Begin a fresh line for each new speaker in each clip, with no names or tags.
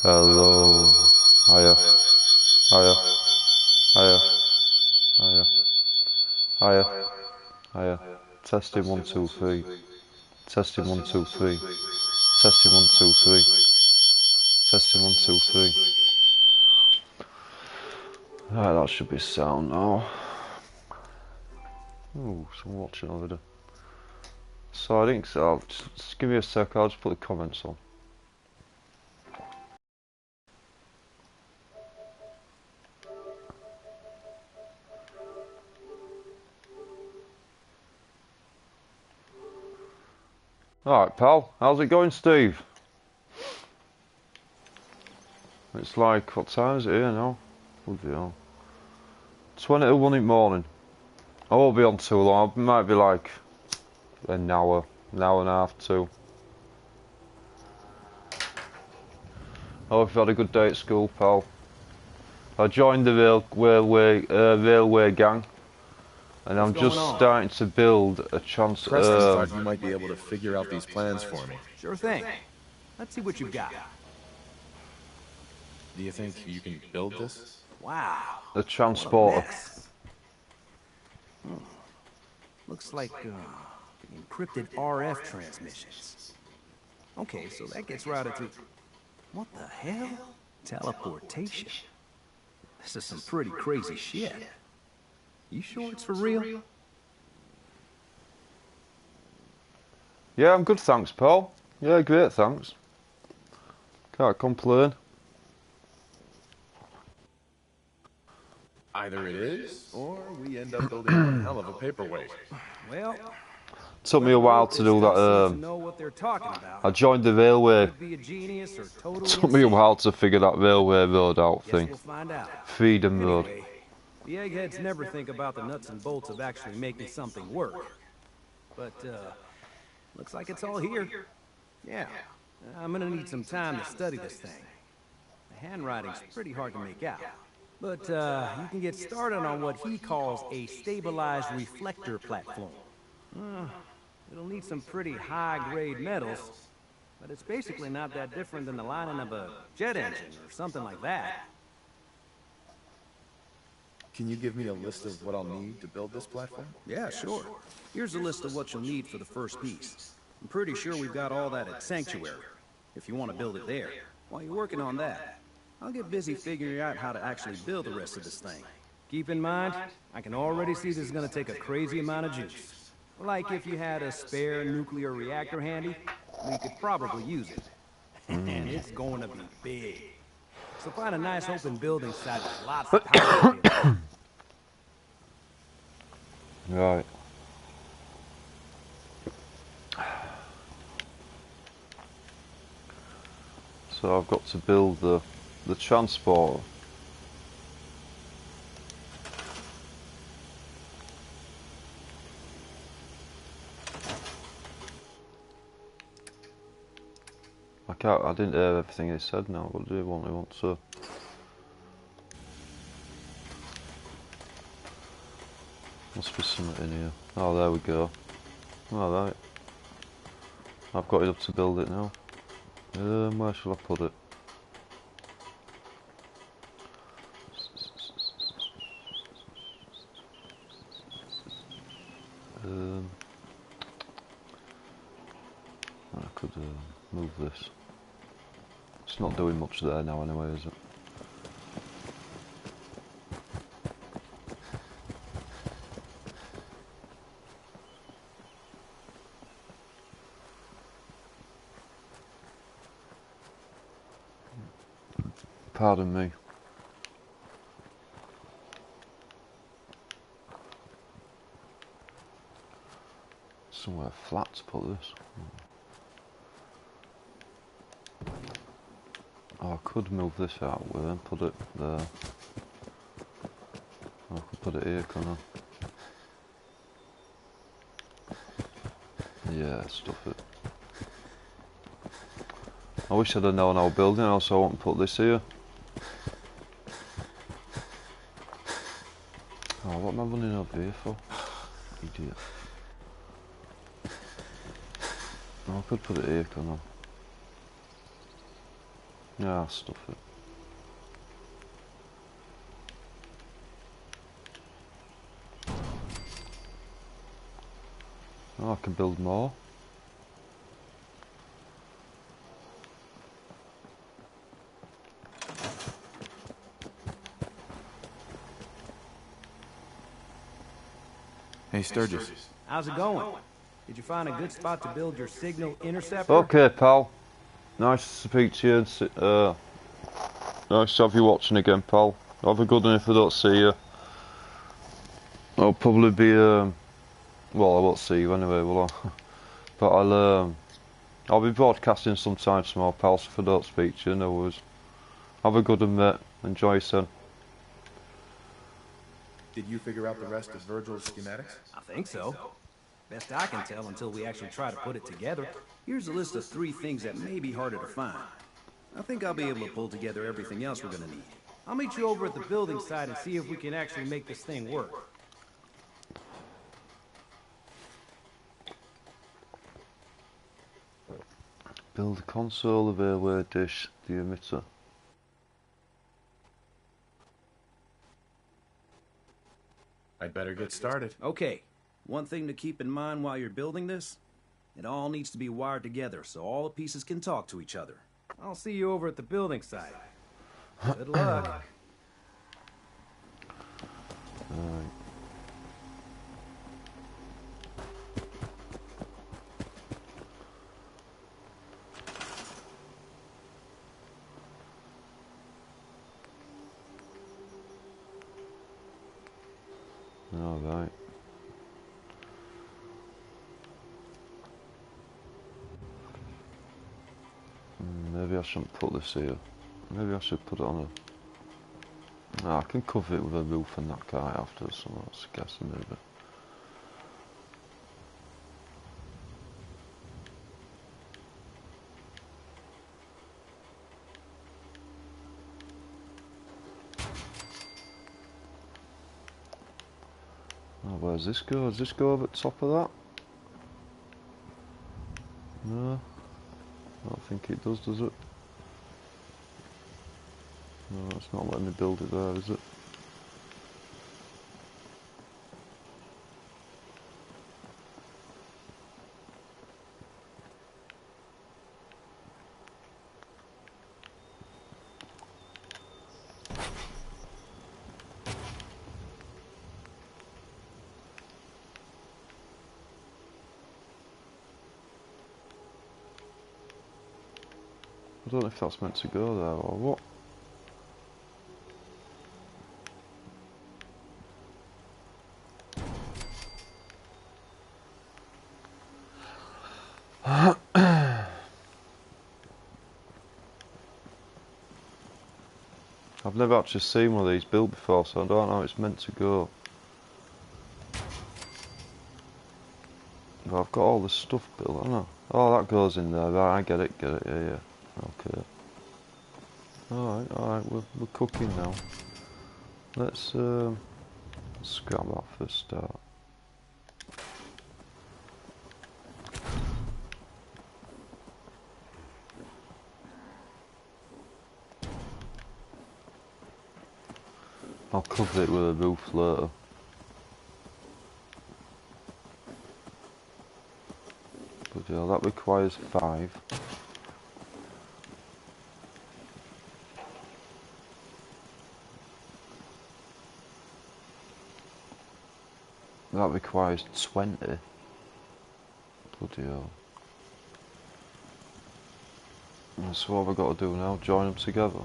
Hello. Hiya. Hiya. Hiya. Hiya. Hiya. Hiya. Testing 1 2 3. Testing 1 2 3. Testing 1 2 3. Testing 1 2 3. Right, that should be sound now. Ooh, someone watching over there. So I think so. Just give me a sec. I'll just put the comments on. Alright, pal. How's it going, Steve? It's like, what time is it here now? Bloody hell. 20 to 1 in the morning. I won't be on too long. It might be like an hour and a half, 2. I hope you've had a good day at school, pal. I joined the railway gang, and I'm just starting to build a chance.
Preston thought you might be able to figure out these plans for me.
Sure thing. Let's see what you've got.
Do you think you can build this?
Wow.
The transporter.
Looks like encrypted RF transmissions. Okay, so that gets routed through. What the hell? Teleportation. This is some pretty crazy shit. You sure it's for real?
Yeah, I'm good, thanks, pal. Yeah, great, thanks. Can't complain.
Either it is, or we end up building one hell of a paperweight.
Well,
Took me a while to do that.
know what they're talking about.
I joined the railway.
Could be a genius or totally
Took me a while to figure that railway road out
Guess
thing.
we'll find out.
Freedom Road.
Anyway, the eggheads never think about the nuts and bolts of actually making something work. But, looks like it's all here. Yeah, I'm gonna need some time to study this thing. The handwriting's pretty hard to make out. But, you can get started on what he calls a stabilized reflector platform. It'll need some pretty high-grade metals, but it's basically not that different than the lining of a jet engine or something like that.
Can you give me a list of what I'll need to build this platform?
Yeah, sure. Here's a list of what you'll need for the first piece. I'm pretty sure we've got all that at Sanctuary, if you want to build it there. While you're working on that, I'll get busy figuring out how to actually build the rest of this thing. Keep in mind, I can already see this is going to take a crazy amount of juice. Like if you had a spare nuclear reactor handy, we could probably use it. And it's going to be big. So find a nice open building site with lots of power.
Right. So I've got to build the transporter. I didn't hear everything he said now. What do you want to? Must be something in here. Oh, there we go. Alright. I've got it up to build it now. Where shall I put it? I could move this. It's not doing much there now anyway, is it? Pardon me. Somewhere flat to put this. Oh, I could move this out with and put it there. I could put it here, can I? Yeah, stuff it. I wish I'd have known I was building, else I won't put this here. Oh, what am I running over here for? Idiot. Oh, I could put it here, can I? Yeah, stuff it. Oh, I can build more.
Hey, Sturgis.
How's it going? Did you find a good spot to build your signal interceptor?
Okay, pal. Nice to speak to you. Nice to have you watching again, pal. Have a good one if I don't see you. I'll probably be, well, I won't see you anyway, will I? But I'll be broadcasting sometime tomorrow, pal, so if I don't speak to you, no worries. Have a good one, mate. Enjoy your son.
Did you figure out the rest of Virgil's schematics?
I think so. Best I can tell until we actually try to put it together. Here's a list of 3 things that may be harder to find. I think I'll be able to pull together everything else we're gonna need. I'll meet you over at the building site and see if we can actually make this thing work.
Build a console of airway dish, the emitter.
I'd better get started.
Okay, one thing to keep in mind while you're building this, it all needs to be wired together so all the pieces can talk to each other. I'll see you over at the building site. Good luck.
Right. Alright. Maybe I shouldn't put this here. Maybe I should put it on a... No, I can cover it with a roof and that guy after, so I was guessing maybe. Oh, where's this go? Does this go over the top of that? No. I don't think it does it? No, it's not letting me build it there, is it? I don't know if that's meant to go there or what. I've never actually seen one of these built before, so I don't know how it's meant to go. But I've got all the stuff built, haven't I? Oh, that goes in there, right, I get it, yeah. Okay. Alright, we're cooking now. Let's scrap that for a start. I'll cover it with a roof later. But yeah, that requires 5. That requires 20. Bloody hell. So what have I got to do now? Join them together?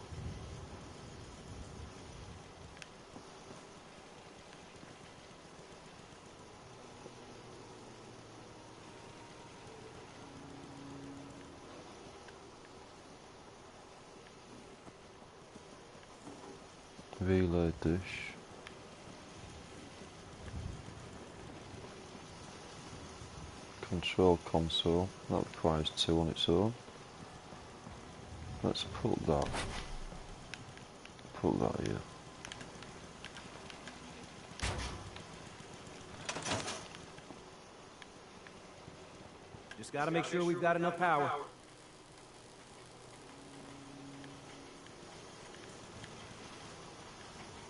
Relay dish. Control console. That requires 2 on its own. Let's put that here.
Just gotta make sure we've got enough power.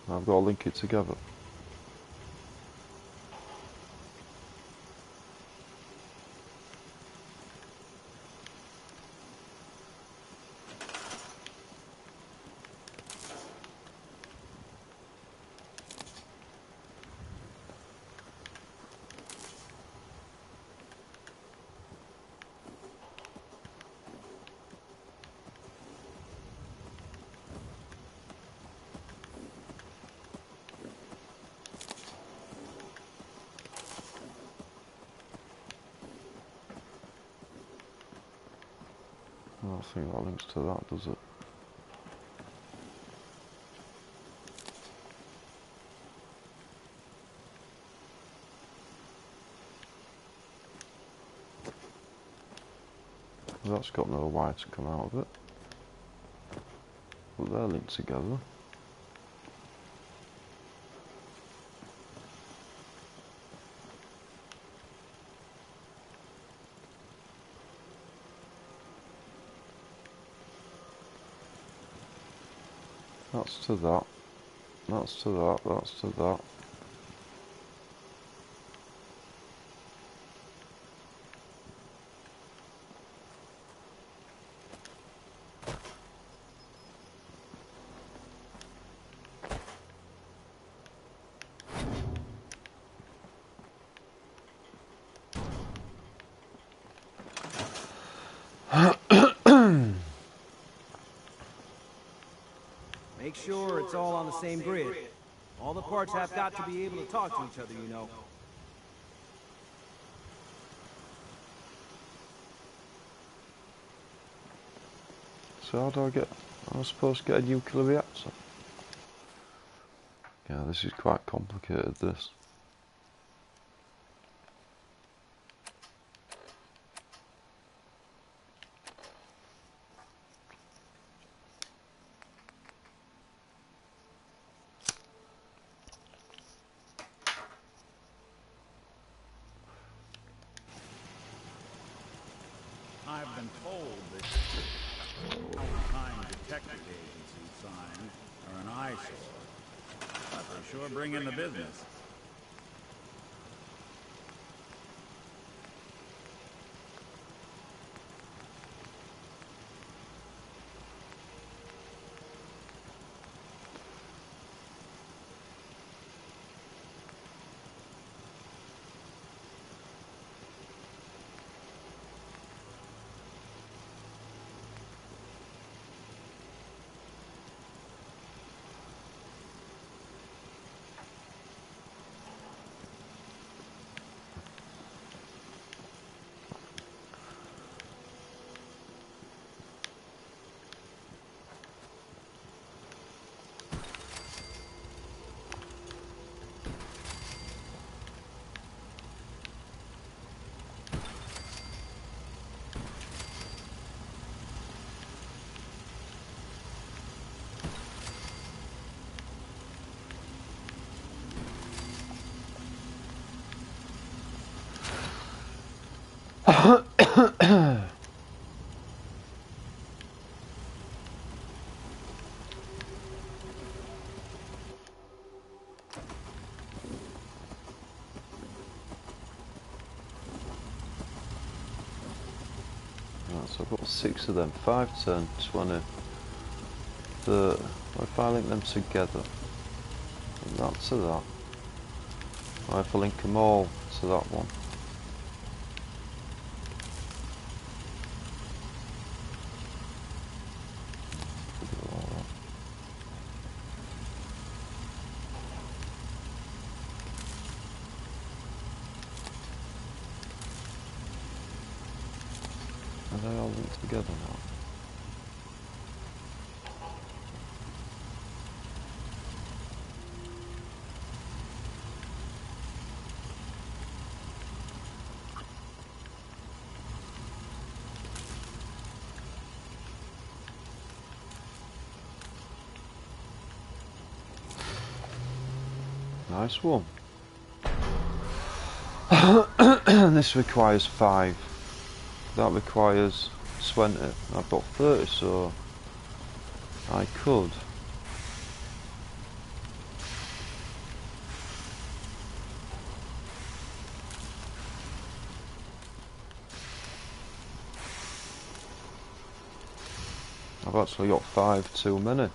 I've got to link it together. I don't think that links to that, does it? That's got no wire to come out of it. But they're linked together. That's to that. That's to that. That's to that.
Make sure it's all on the same grid. All the parts have got to be able to talk to each other, you know.
So how do I get... I'm supposed to get a nuclear reactor? Yeah, this is quite complicated, this.
I've been told that all-time detective agency signs are an eyesore, but they sure bring in the business. Right, so I've got 6 of them, 5, 10, 20, 30. What if I link them together? From that to that. What if I link them all to that one? Are they all linked together now? Nice one. This requires 5. That requires 20. I've got 30, so I could
I've actually got 5 too many.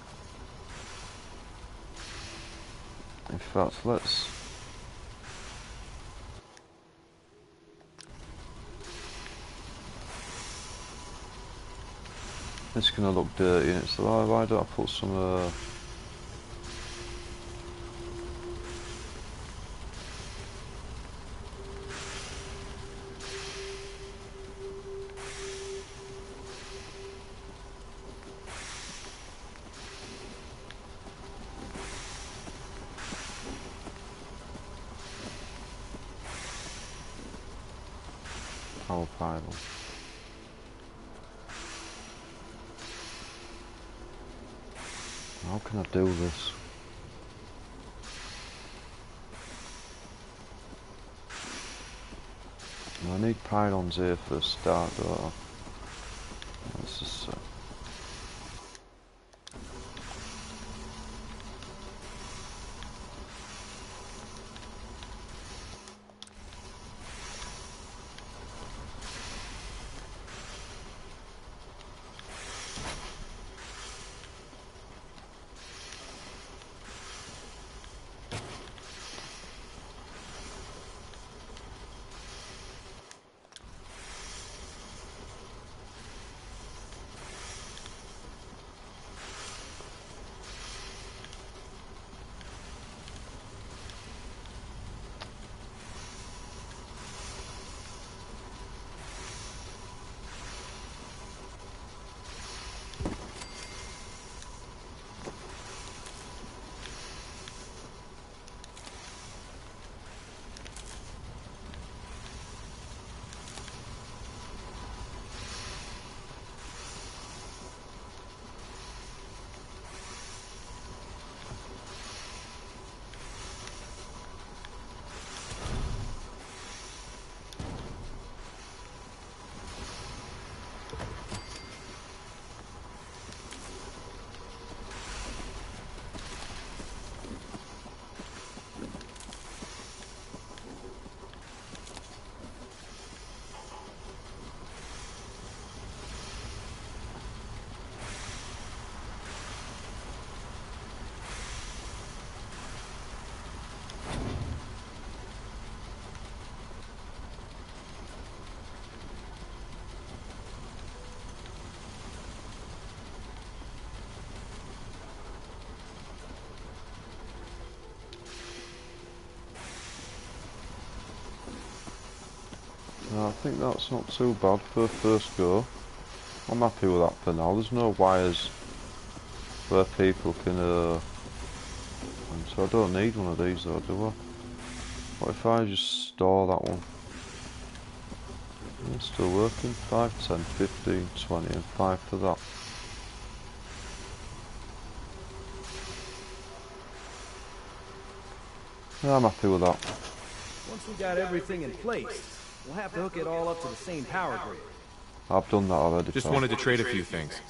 In fact, let's... This is gonna look dirty, and it's like, why don't I put some power pylon. How can I do this? I need pylons here for a start, don't I? Let's just I think that's not too bad for a first go. I'm happy with that for now. There's no wires where people can so I don't need one of these though, do I? What if I just store that one? It's still working. 5, 10, 15, 20 and 5 for that. Yeah, I'm happy with that.
Once we got everything in place, we'll have to hook it all up to the same power grid.
I've done that already.
Just
pal.
wanted to trade a few things.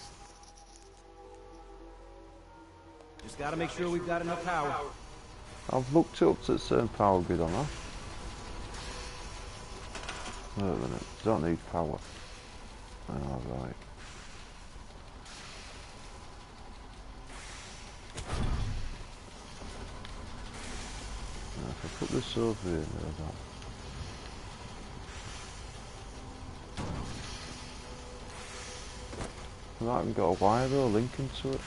Just gotta make sure we've got enough power.
I've looked up to the same power grid on that. Wait a minute, don't need power. Alright. If I put this over here, there, that. I haven't got a wire though linking to it.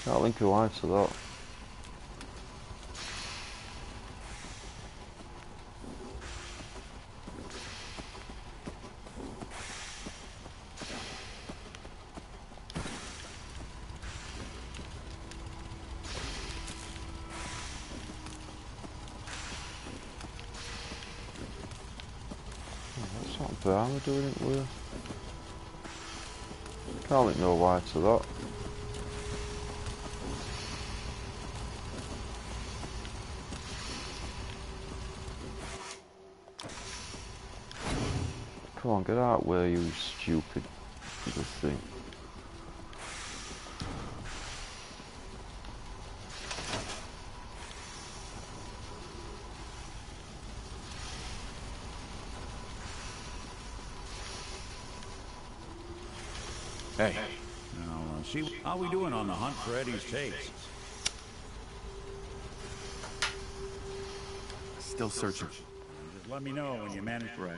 Can't link a wire to that. What's that Brahma doing it with? Can't link no wire to that. Come on, get out where you stupid little thing.
Hey. Now, see how we doing on the hunt for Eddie's tapes?
Still searching.
Just let me know when you manage.
Right.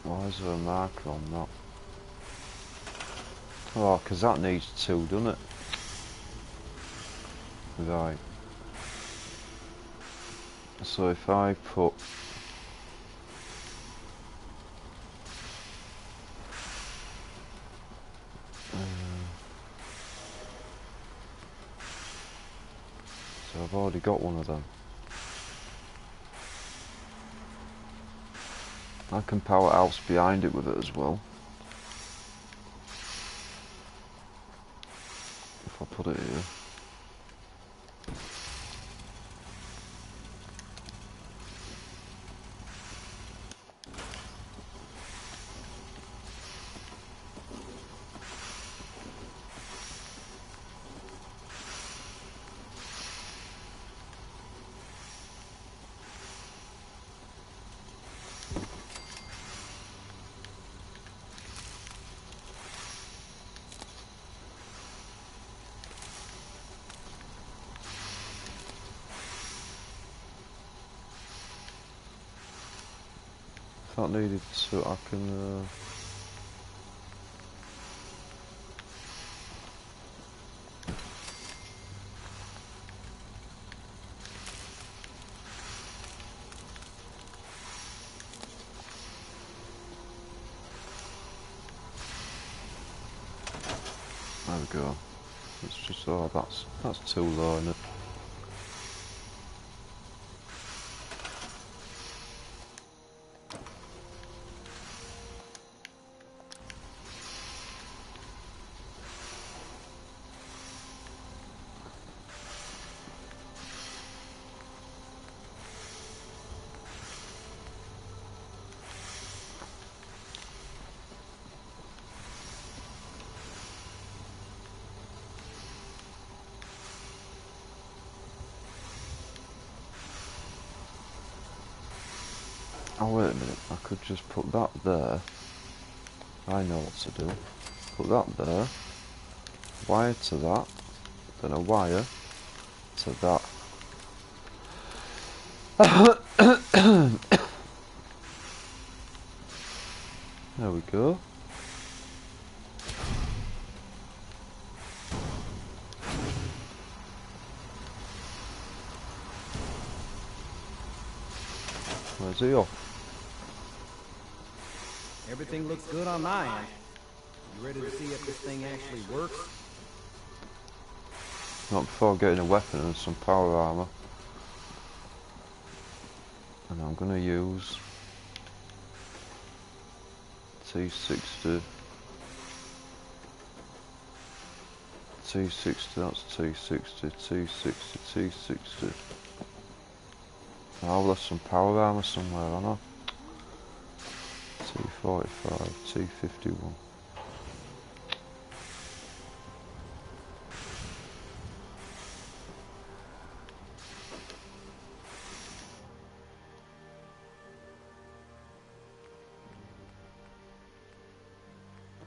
Why is there a marker on that? Oh, because that needs 2, doesn't it? Right. So if I put... so I've already got one of them. I can power house behind it with it as well. If I put it here. If that needed so I can... there we go. It's just, oh, that's too low, isn't it? Oh wait a minute, I could just put that there. I know what to do. Put that there. Wire to that. Then a wire to that. There we go. Where's he off?
Everything looks good on my end. You ready to see if this thing actually works?
Not before getting a weapon and some power armor. And I'm gonna use T60. T60, that's T60, T60, T60. I'll have some power armor somewhere, aren't I? T45, T51.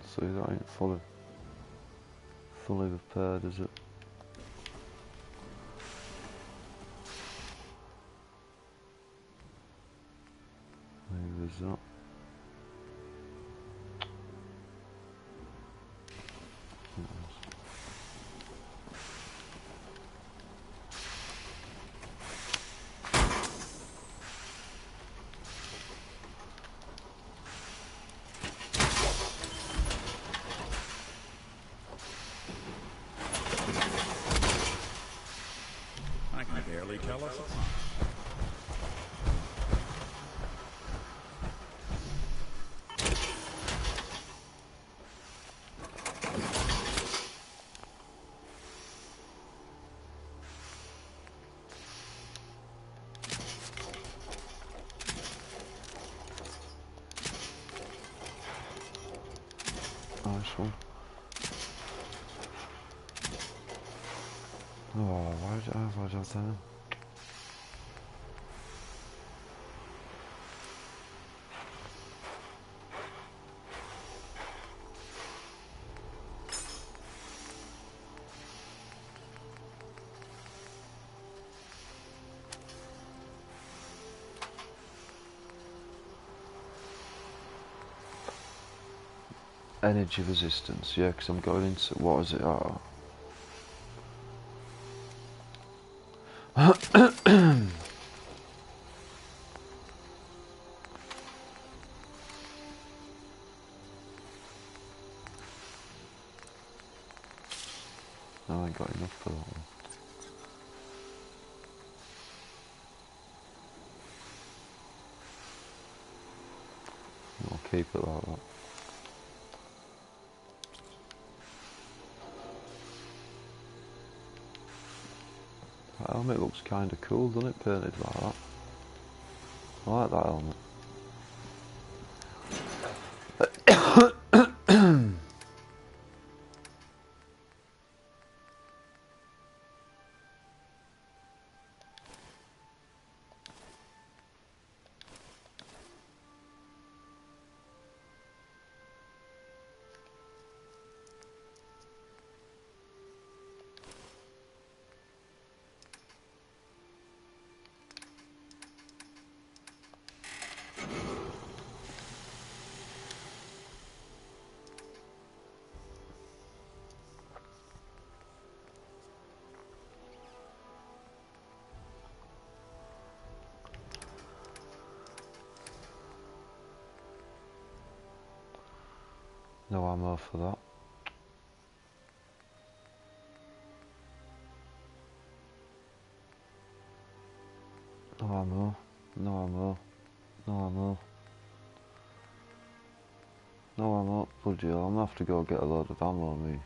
See, that ain't fully repaired, is it? Maybe there's that.
I can barely tell us apart.
Nice one. Oh, why did I have that? Energy resistance, yeah, because I'm going into, what is it? Oh. No, I ain't got enough for that one. I'll keep it like that. That helmet looks kind of cool, doesn't it, painted like that? I like that helmet. No ammo for that. No ammo, no ammo, no ammo. No ammo, bloody hell, I'm gonna have to go get a load of ammo on me.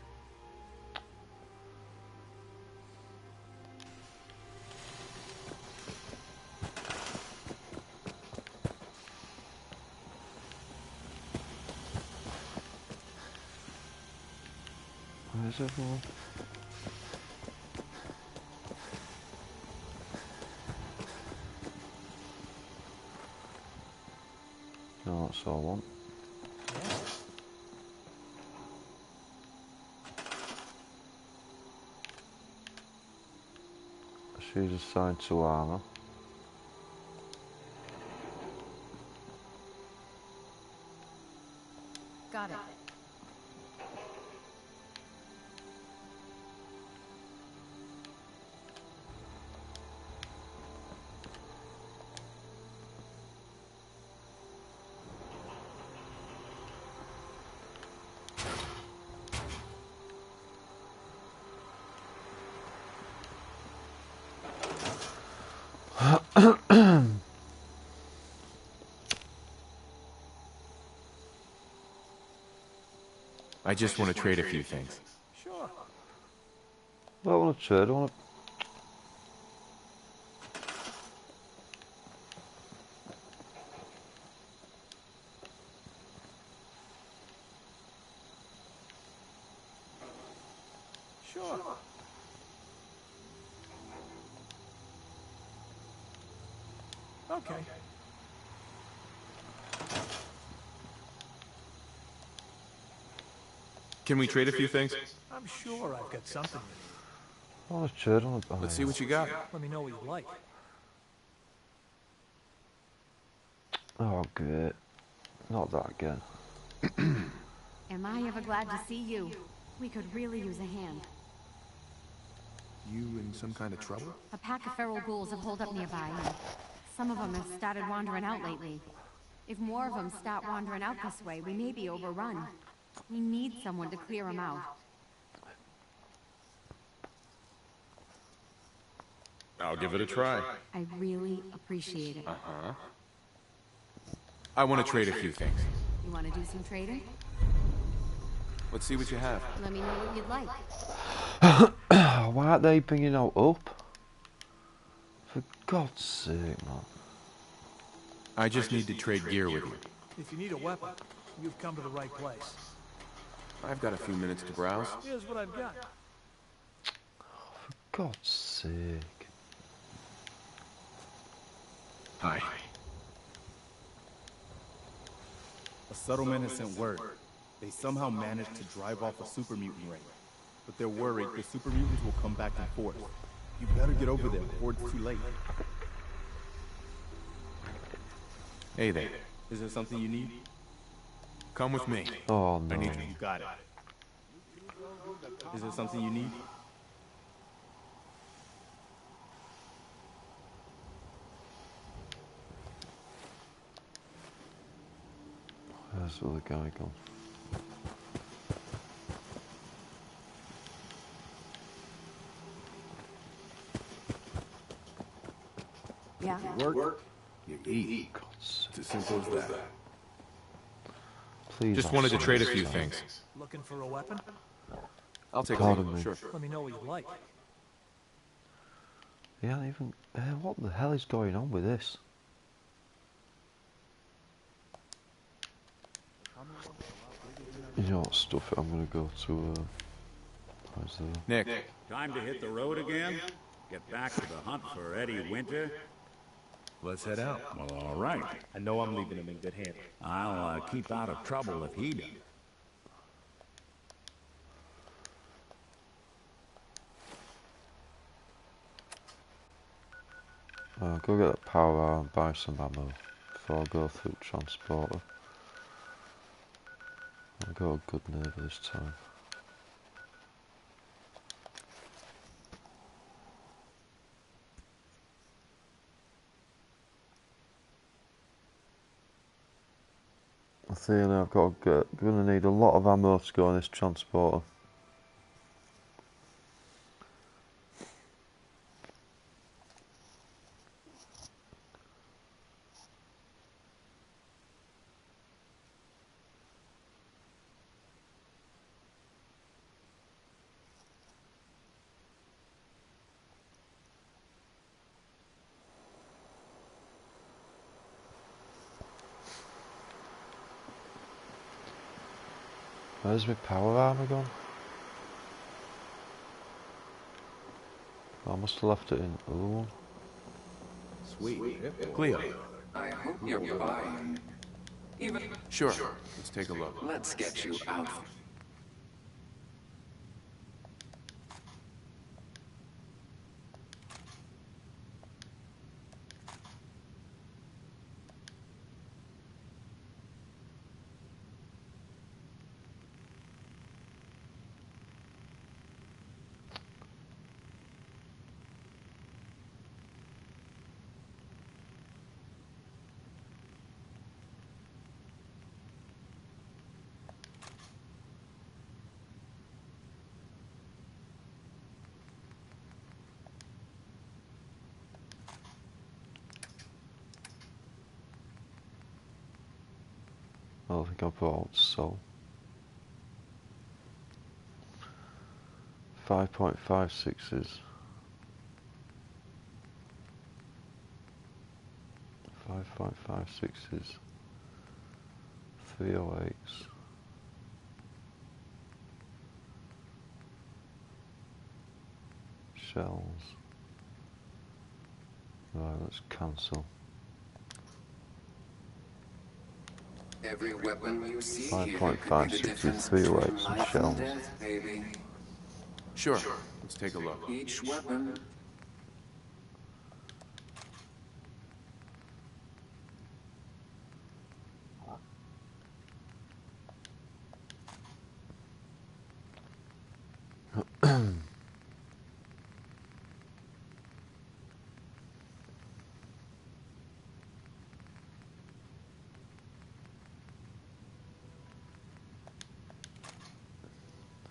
Where's everyone? No, that's all I want. She's assigned to armor.
Got it.
I just want to trade a few things.
Sure.
I don't want to trade, I want to...
Sure. Okay.
Can we trade a few things?
I'm sure I've got something you need.
I want to trade, I want to buy.
Let's see what you got.
Let me know what you like.
Oh, great. Not that again.
Am I ever glad to see you? We could really use a hand.
You in some kind of trouble?
A pack of feral ghouls have holed up nearby, and some of them have started wandering out lately. If more of them start wandering out this way, we may be overrun. We need someone to clear them out.
I'll give it a try.
I really appreciate it.
I want to trade a few things.
You want to do some trading?
Let's see what you have.
Let me know what you'd like.
Why aren't they bringing out up? For God's sake, man.
I just need to trade gear with you.
If you need a weapon, you've come to the right place.
I've got a few minutes to browse.
Here's what I've got.
For God's sake.
Hi.
A settlement has sent word. They somehow managed to drive off a super mutant ring. But they're worried the super mutants will come back in force. You better get over there before it's too late.
Hey there.
Is there something you need?
Come with me.
Oh
I
no.
need
You got it. Is there something you need?
Where's the other guy gone?
Yeah?
work. You eat.
God's
It's as simple as that.
please.
Just
have
wanted to
some
trade a
this
few
time.
things.
Looking for a weapon?
I'll take a
Pardon
look.
me.
Sure.
Let me know what you like.
Yeah, even. What the hell is going on with this? You know what stuff? I'm gonna go to. Where's the?
Nick.
Time to hit the road again? Get back to the hunt for Eddie Winter?
Let's head out.
Well, all right.
I know I'm leaving him in good hands.
I'll keep out of trouble if he does.
Go get that power hour and buy some ammo before I go through the transporter. I'll go a good neighbour this time. I feel I've got to get, gonna need a lot of ammo to go on this transporter. Where's my power armor gone? I must have left it in the other one.
Sweet. Cleo.
I hope you're buying.
Sure. Let's take a look.
Let's get you out.
I don't think I bought so. 5.56s. 5.56s. 308s. Shells. Right, let's cancel.
Every weapon you see here could be the
5.56 is
difference
308s
between
and
life
shells.
and death, baby.
Sure. Let's take a look.
Each weapon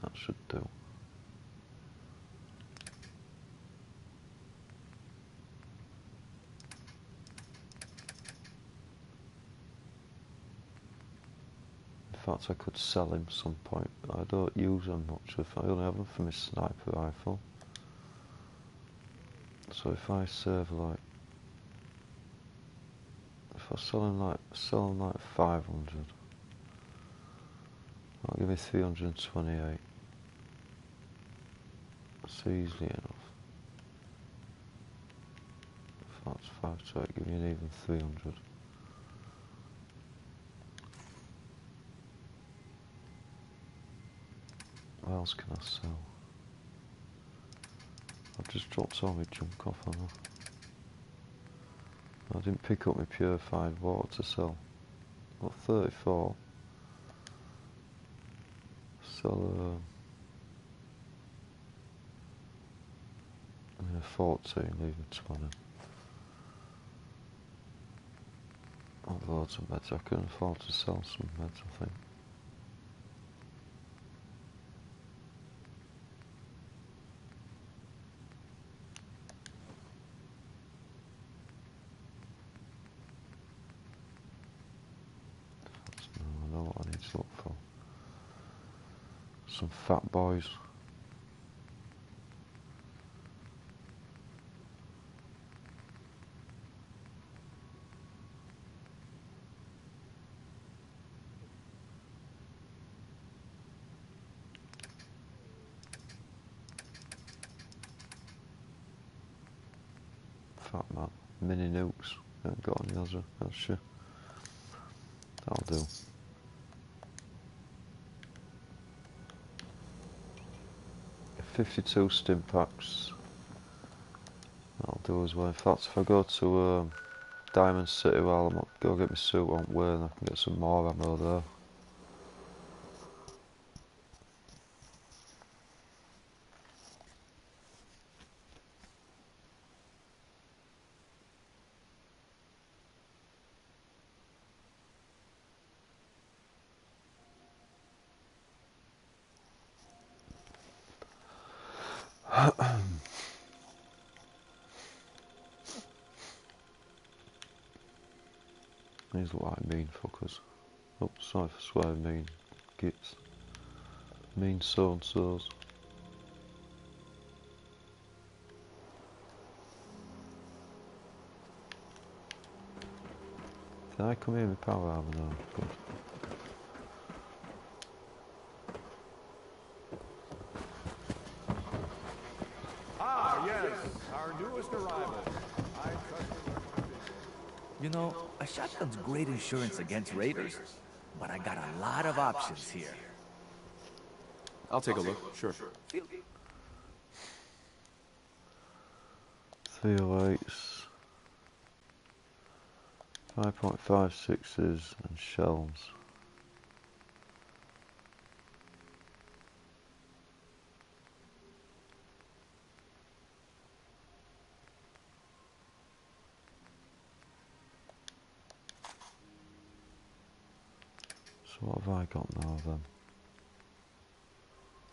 That should do. In fact, I could sell him some point. I don't use them much. If I only have them for my sniper rifle. So if I save like, if I sell him like 500, that'll give me 328. That's easily enough. If that's 5 to 8, give me an even 300. What else can I sell? I've just dropped all my junk off on her. I didn't pick up my purified water to sell. Got 34. till 14, leaving 20. I've loads of meds. I can afford to sell some meds, I think. I know what I need to look for. Some fat boys. Fat man. Mini nukes. Haven't got any other. That's sure. That'll do. $52 stim packs. That'll do as well. In fact, if I go to Diamond City while I'm go get my suit on wear, and I can get some more ammo there. These look like mean fuckers. Oh, sorry for swearing, mean gits. Mean so-and-sos. Did I come here with power armor now? Good.
Ah, yes, our newest arrival.
You know, a shotgun's great insurance against raiders, but I got a lot of options here.
I'll take a look, sure.
308s, 5.56s and shells. So what have I got now then?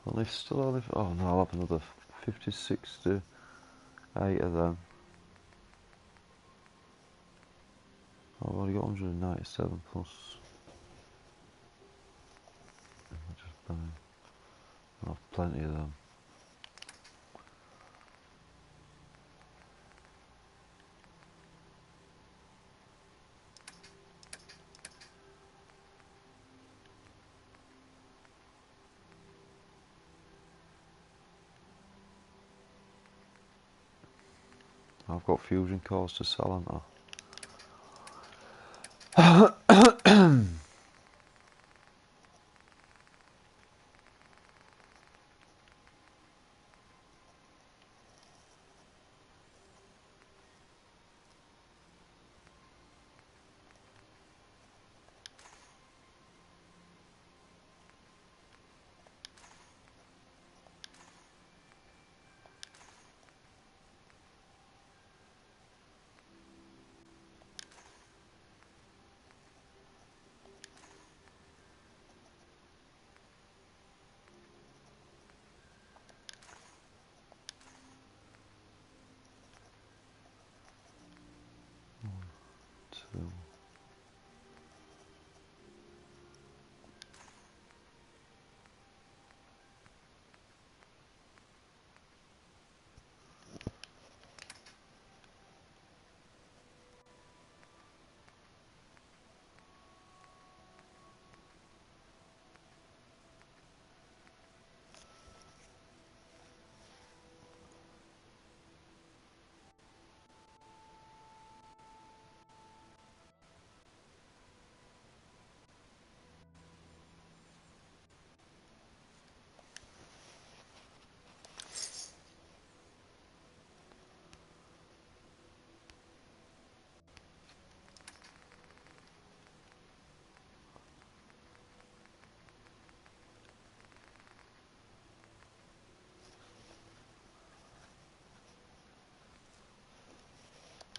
Only, oh no, I'll have another 50, 60, 8 of them. I've already got 197 plus. I'll just buy. I'll have plenty of them. I've got fusion cores to sell, haven't I?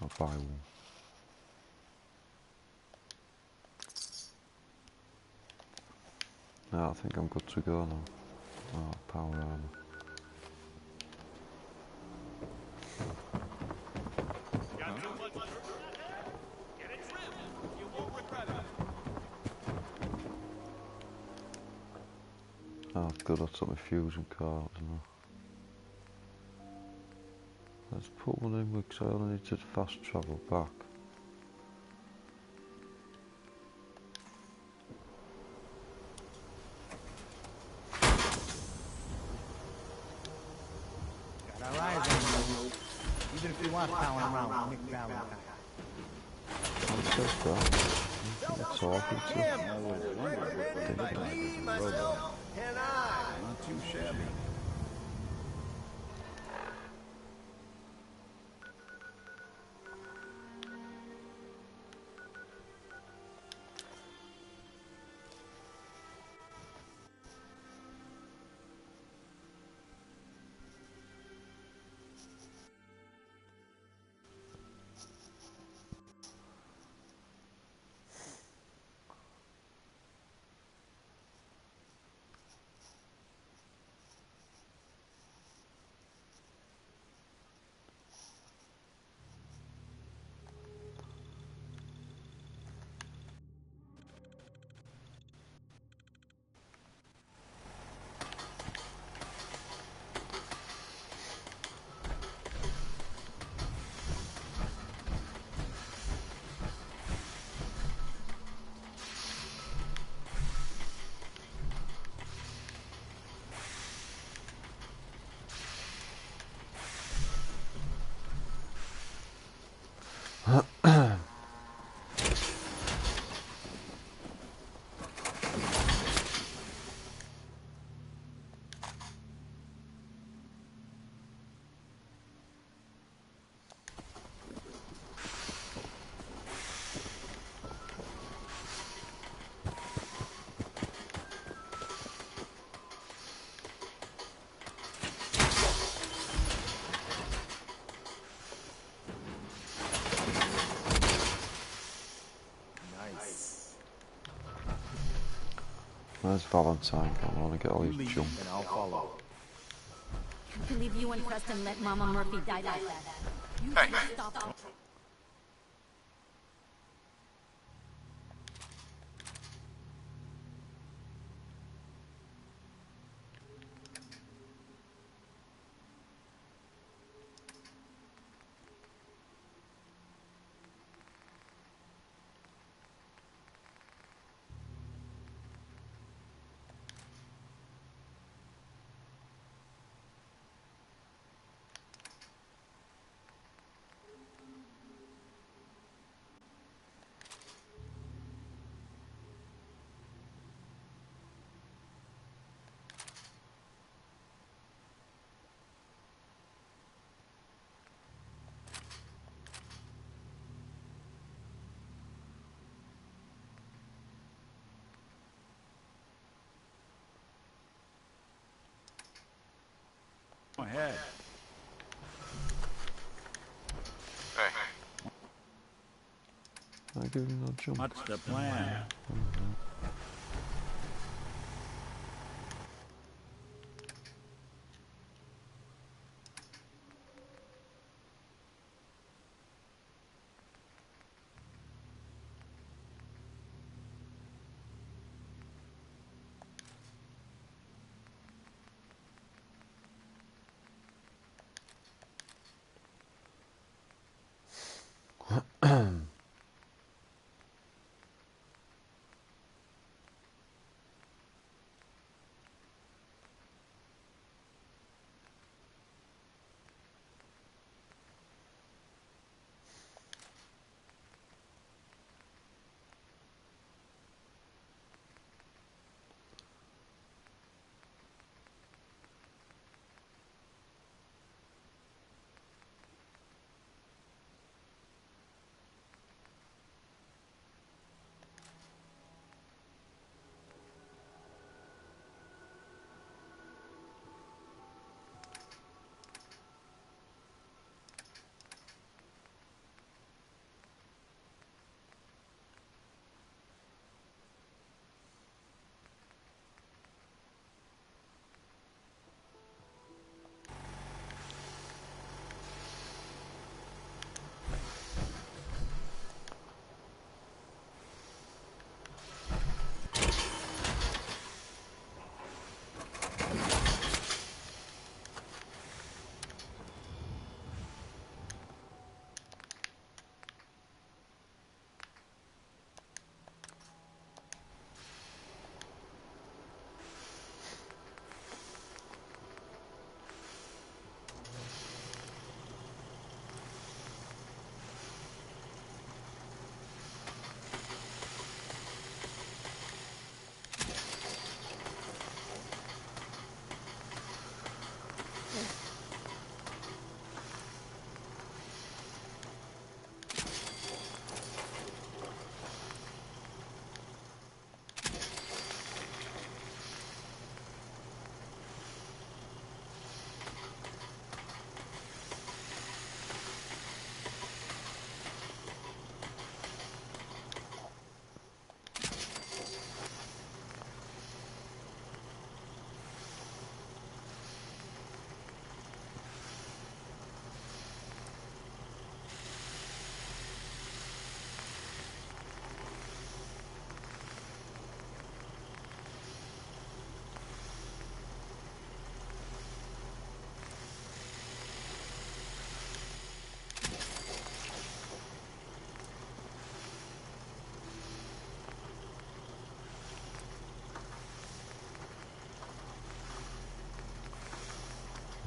I'll buy one. No, I think I'm good to go now. Oh, power armor. Oh, good, I took my fusion card, didn't I? Let's put one in because I only need to fast travel back.
Got our eyes on you. Even if you want palling around with Nick Valentine.
What says that? You're talking to?
I always wondered what they look like as a robot. Not too shabby.
Where's Valentine? I want to get all
You
his
lead
junk.
and I'll follow.
Can't believe you and Preston let Mama Murphy die like that. You should have stopped.
Go ahead.
I give him no jump.
What's the plan?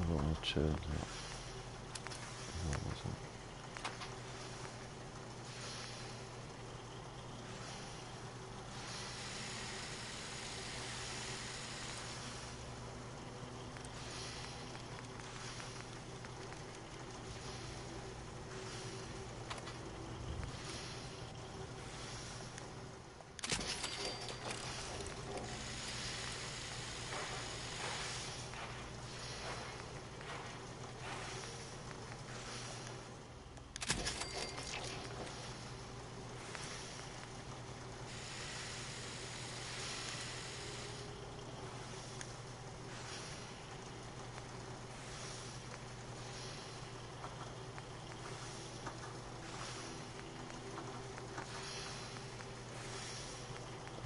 I don't want to change that. What was it?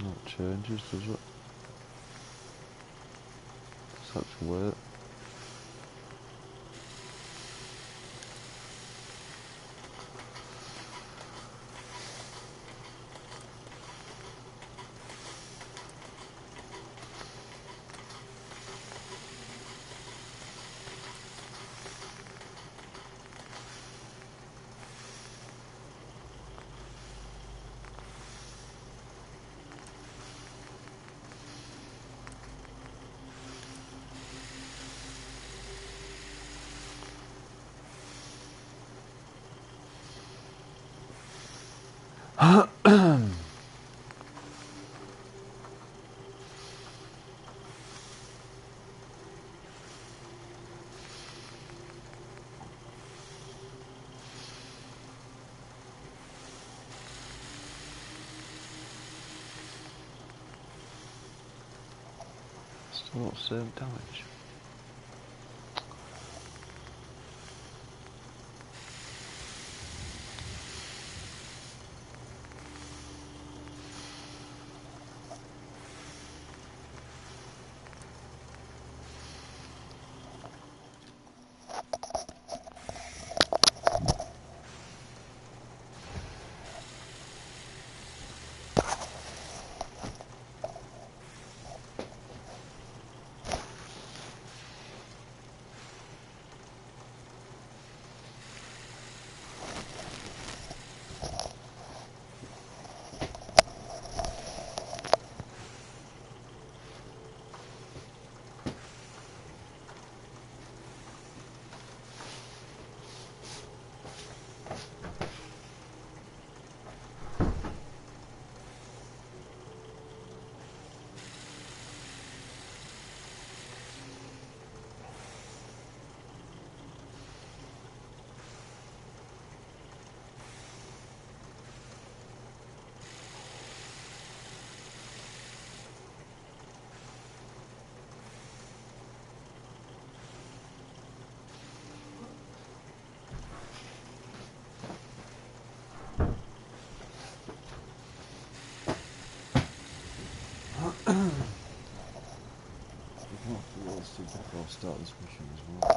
Not changes, does it? Just have to wait. Still not same damage. Before I start this mission as well.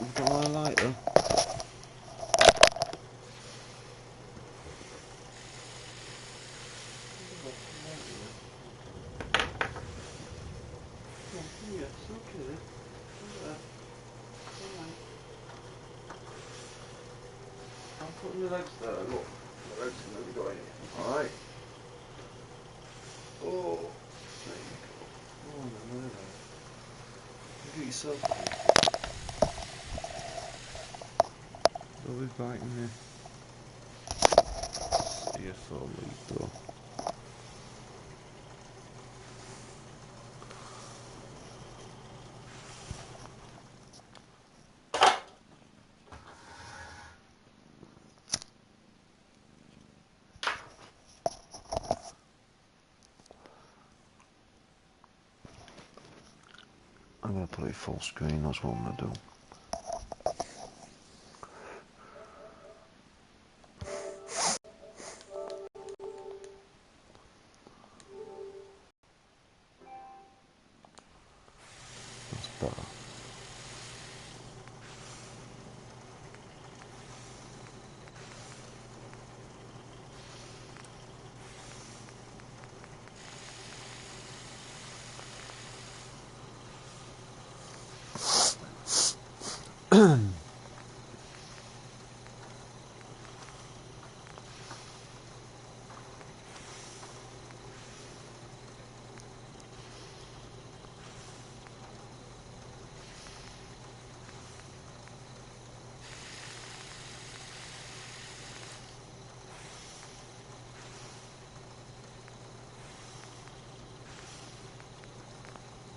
You've got my lighter. Yeah, it's okay. Put my legs there, look. My legs are nearly going in. Alright. Oh, there you go. Oh, no, no, no. Look at yourself. They'll be biting me. CFO lead though. I'm going to put it full screen, that's what I'm going to do. That's better.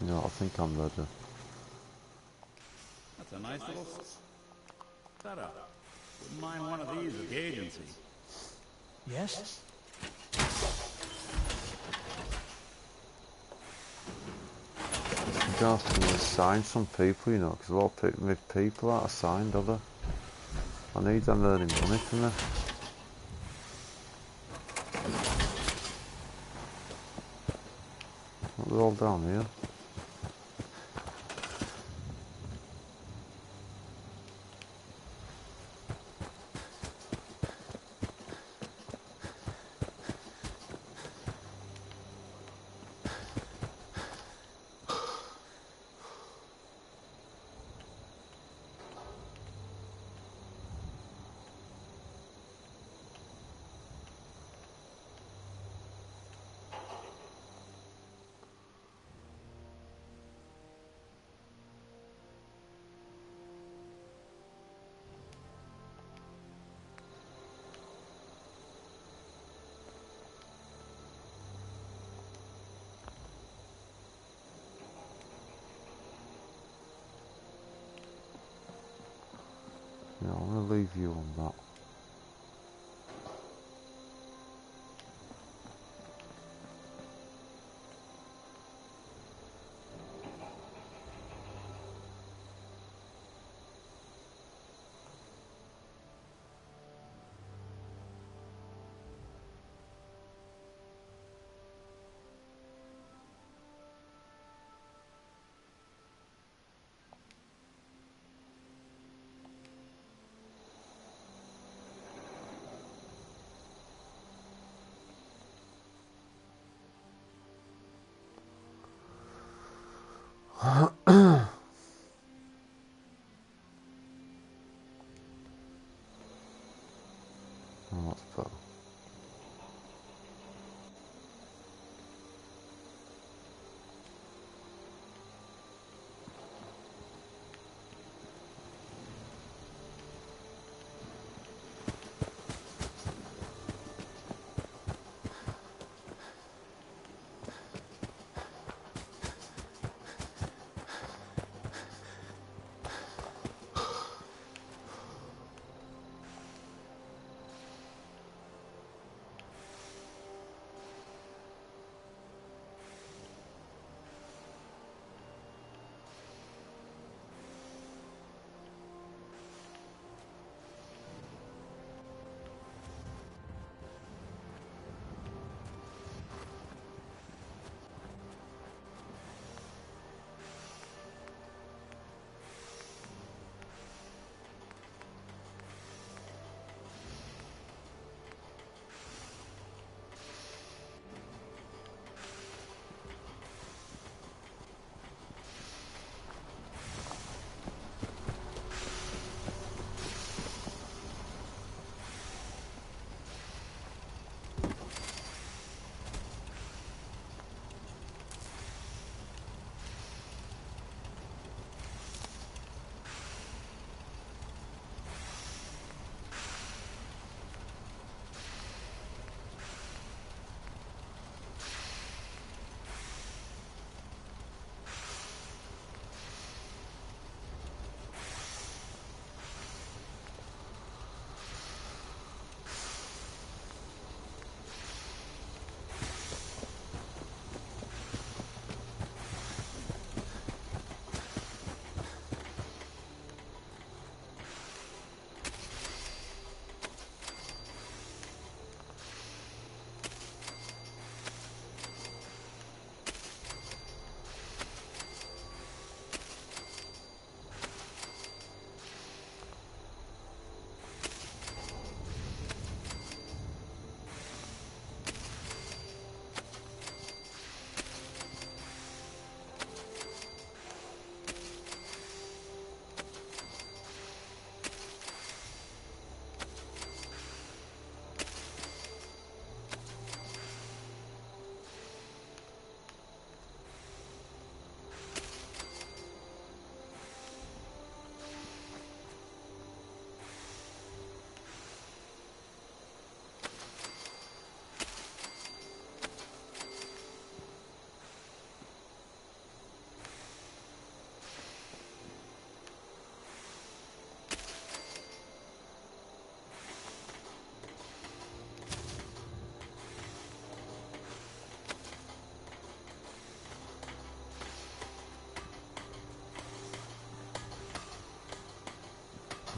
Yeah, I think I'm ready.
That's a nice little setup. Wouldn't mind one of these at the agency.
Yes?
I'm going to have to assign some people, you know, because a lot of people aren't assigned, do they? I need them earning money for me. They're all down here. Yeah, I'm going to leave you on that. Oh, that's better.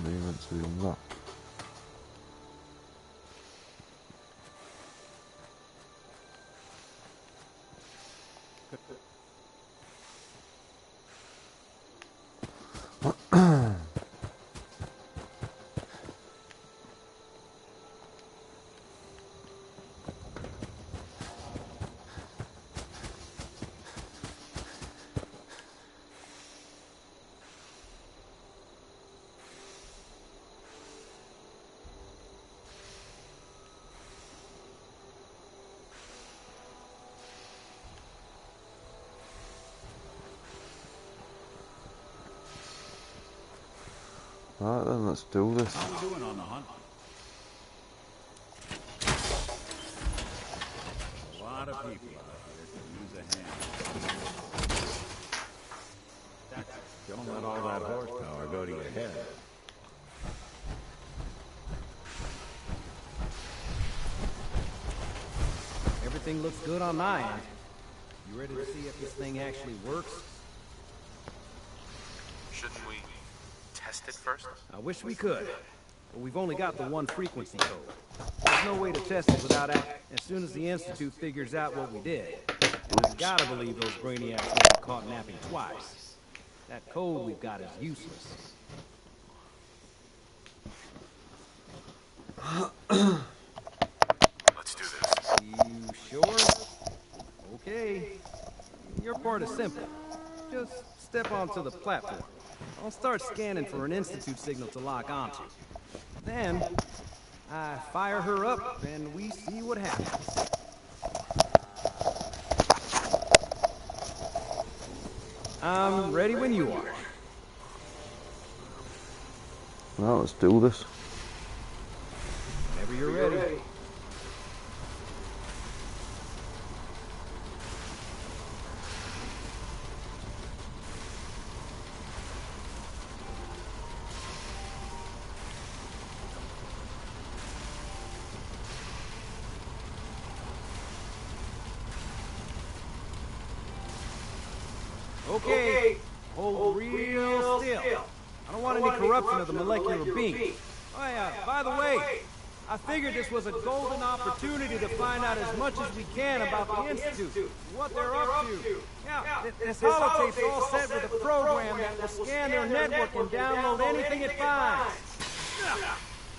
me meant to be on that. Right then, let's do this.
How we doing on the hunt? A lot of people out here could use a hand. Don't let all that horsepower go to your head.
Everything looks good on my end. You ready to see if this thing actually works?
Shouldn't we test it first?
I wish we could, but we've only got the one frequency code. There's no way to test it without as soon as the Institute figures out what we did. And I gotta believe those brainiacs will be caught napping twice. That code we've got is useless.
Let's do this.
You sure? Okay. Your part is simple. Just step onto the platform. I'll start scanning for an Institute signal to lock onto. Then, I fire her up, and we see what happens. I'm ready when you are.
Now let's do this.
Whenever you're ready. Okay, hold real still. I don't want any corruption of the molecular beam. Oh yeah, by the way, I figured this was a golden opportunity to find out as much as we can about the Institute, what they're up to. Yeah, this holotape's all set with a program that will scan their network and download anything it finds.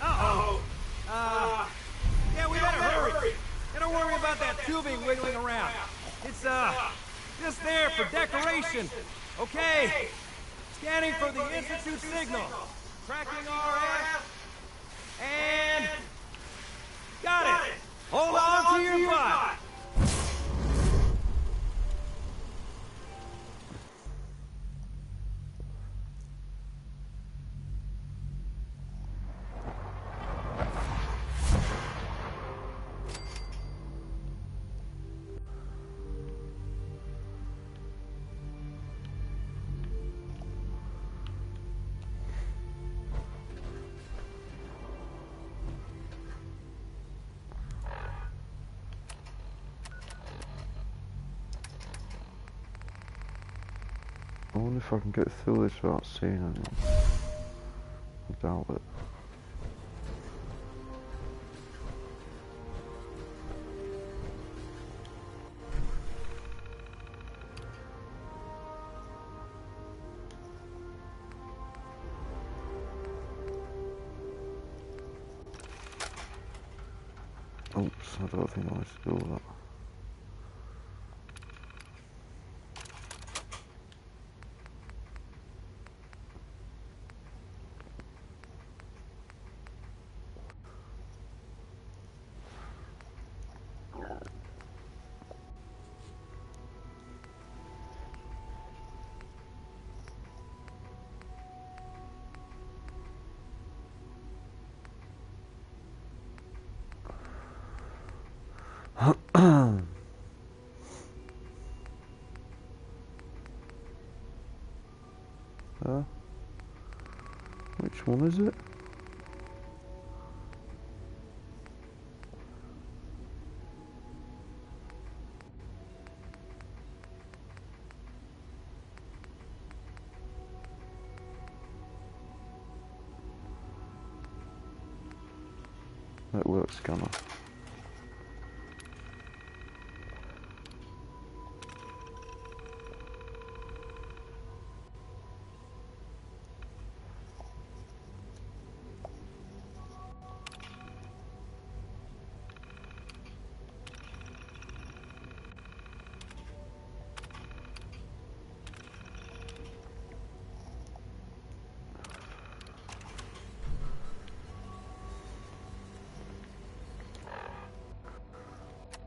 Uh-oh. Yeah, we better hurry. And don't worry about that tubing wiggling around. It's, just there for decoration. Okay. Scanning for the Institute signal. Tracking RF. And... got it. Hold on to your butt.
I wonder if I can get through this without seeing anyone. I doubt it. Oops, I don't think I want to do that. Which one is it? Network scanner.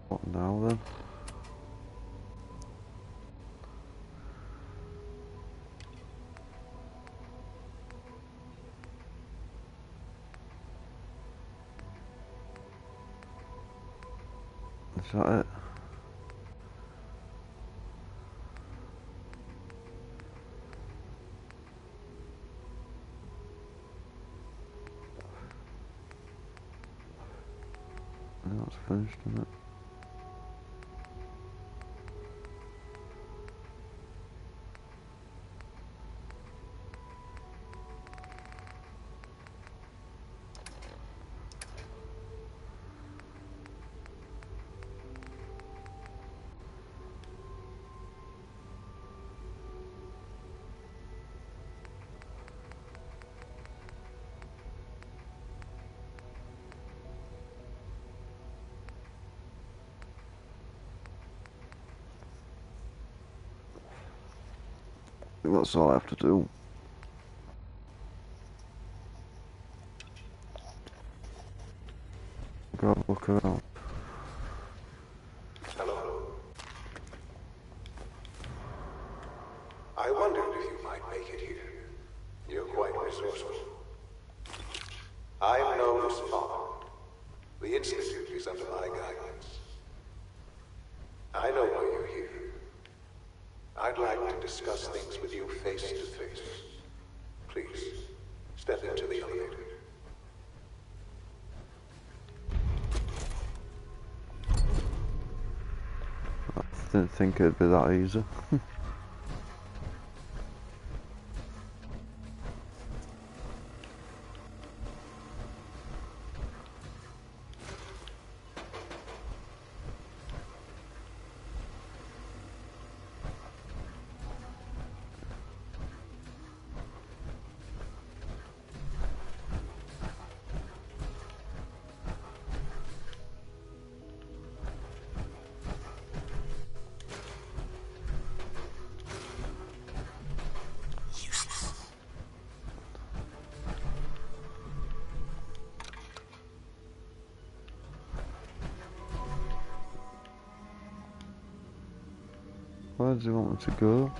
What now then? Is that it? Yeah, that's finished, isn't it? I think that's all I have to do. Go have a look around.
Hello. I wondered if you might make it here. You're quite resourceful. I'm known as Fallout. The Institute is under my guidance. I know why you're here. I'd like to discuss things with you face to face. Please, step into the elevator.
I didn't think it'd be that easy. Where does he want me to go?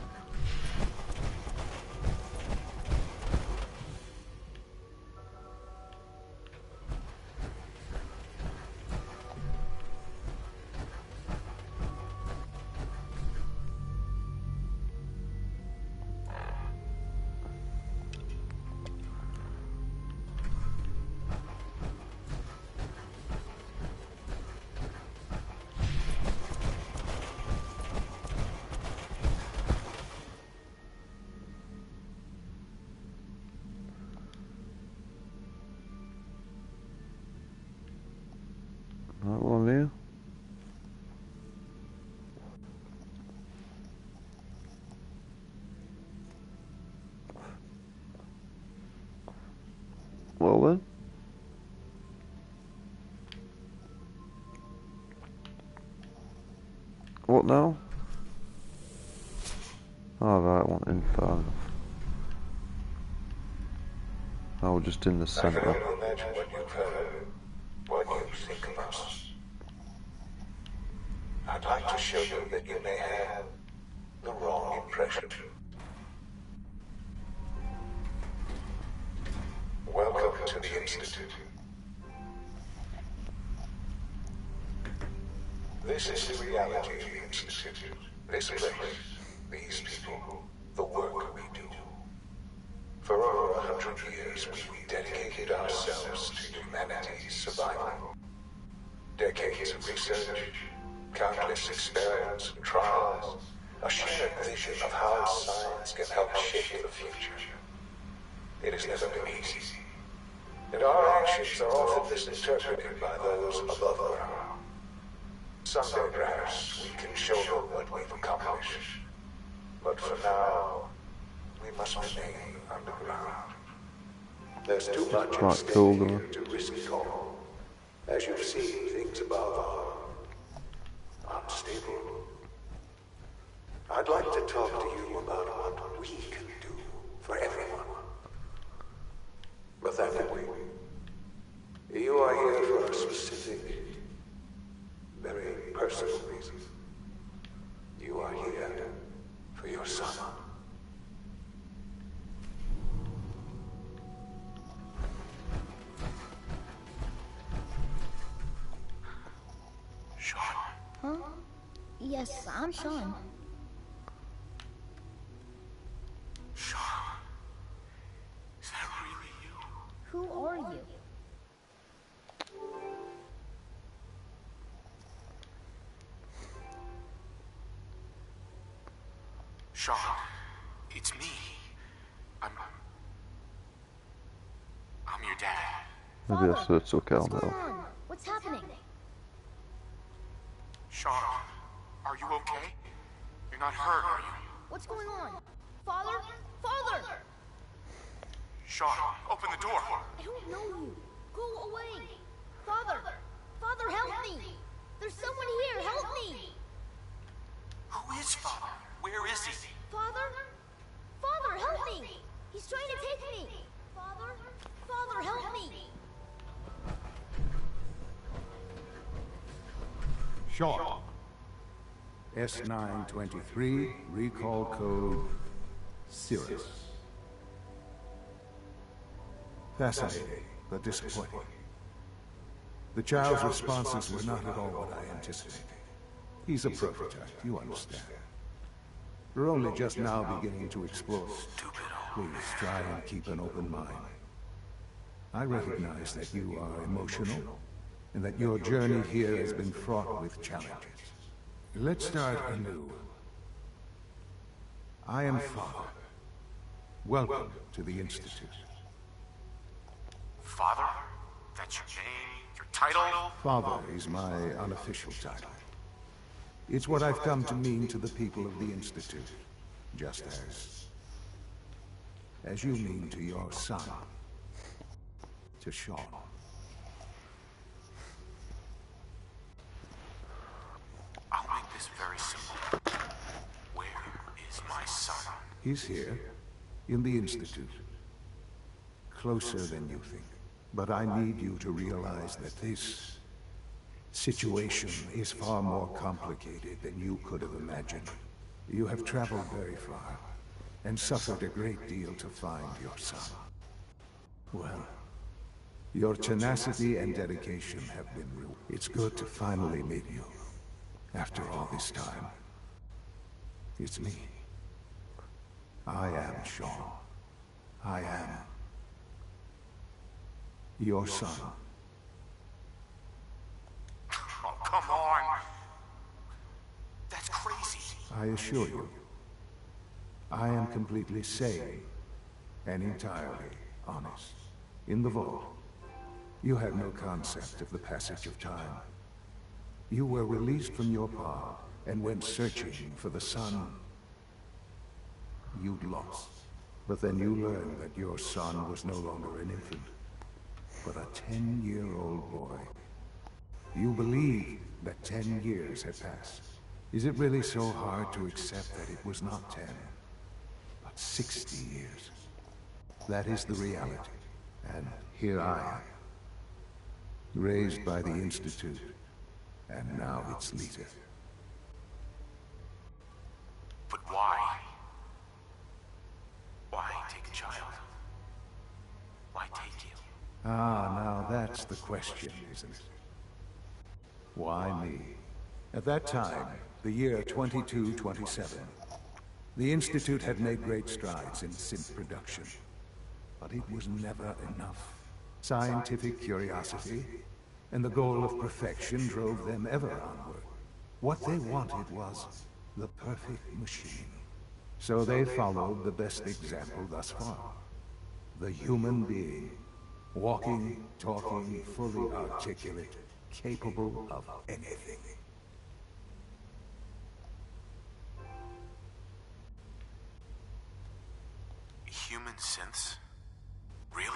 That one here. Well then. What now? Oh right, I want in far enough. Oh, just in the centre.
I can only imagine what you've heard, what you think of us. I'd like to show you that you may have the wrong impression. Welcome to the Institute. This is the reality of the Institute. This place, these people, the work we do. For over 100 years, we've dedicated ourselves to humanity's survival. Decades of research, countless experiments and trials, a shared vision of how science can help shape the future. It has never been easy, and our actions are often misinterpreted by those above ground. Someday, perhaps, we can show them what we've accomplished. But for now, we must remain underground. There's too much at stake here to risk it all. As you've seen, things above are unstable. I'd like to talk to you about what we can do for everyone. But that can wait. You are here for a specific, very personal reason. You are here for your son.
Sean.
Huh? Yes, I'm Sean.
Sean. Is that really you?
Who are you?
Sean, it's me. I'm your dad.
Maybe I should have took out now.
What's happening?
Sean, are you okay? You're not hurt, are you?
What's going on? Father? Father!
Sean, open the door.
I don't know you. Go away. Father! Father, help me! There's someone here. Help me!
Who is Father? Where is he?
Father? Father, help me! He's trying to take me! Father? Father, help me!
Sean. S923, recall code Cirrus. Fascinating, but disappointing. The child's responses were not at all what I anticipated. He's a prototype, you understand. We're only just now beginning to explore. Please try and keep an open mind. I recognize that you are emotional, and that your journey here has been fraught with challenges. Let's start anew. I am Father. Welcome to the Institute.
Father? That's your name? Your title?
Father is my unofficial title. It's what I've come to mean to the people of the Institute, just as you mean to your son, to Sean.
I'll make this very simple. Where is my son?
He's here, in the Institute. Closer than you think. But I need you to realize that this situation is far more complicated than you could have imagined. You have traveled very far, and suffered a great deal to find your son. Well, your tenacity and dedication have been real. It's good to finally meet you. After all this time, it's me. I am Sean. I am your son.
Oh, come on! That's crazy.
I assure you, I am completely sane and entirely honest. In the vault, you had no concept of the passage of time. You were released from your pod and went searching for the son you'd lost. But then you learned that your son was no longer an infant, but a 10-year-old boy. You believed that 10 years had passed. Is it really so hard to accept that it was not 10, but 60 years? That is the reality. And here I am, raised by the Institute, and now its leader.
But why? Why take a child? Why take you?
Ah, now that's the question, isn't it? Why me? At that time, the year 2227, the Institute had made great strides in synth production. But it was never enough. Scientific curiosity and the goal of perfection drove them ever onward. What they wanted was the perfect machine. So they followed the best example thus far. The human being. Walking, talking, fully articulate, capable of anything.
Human synths? Really?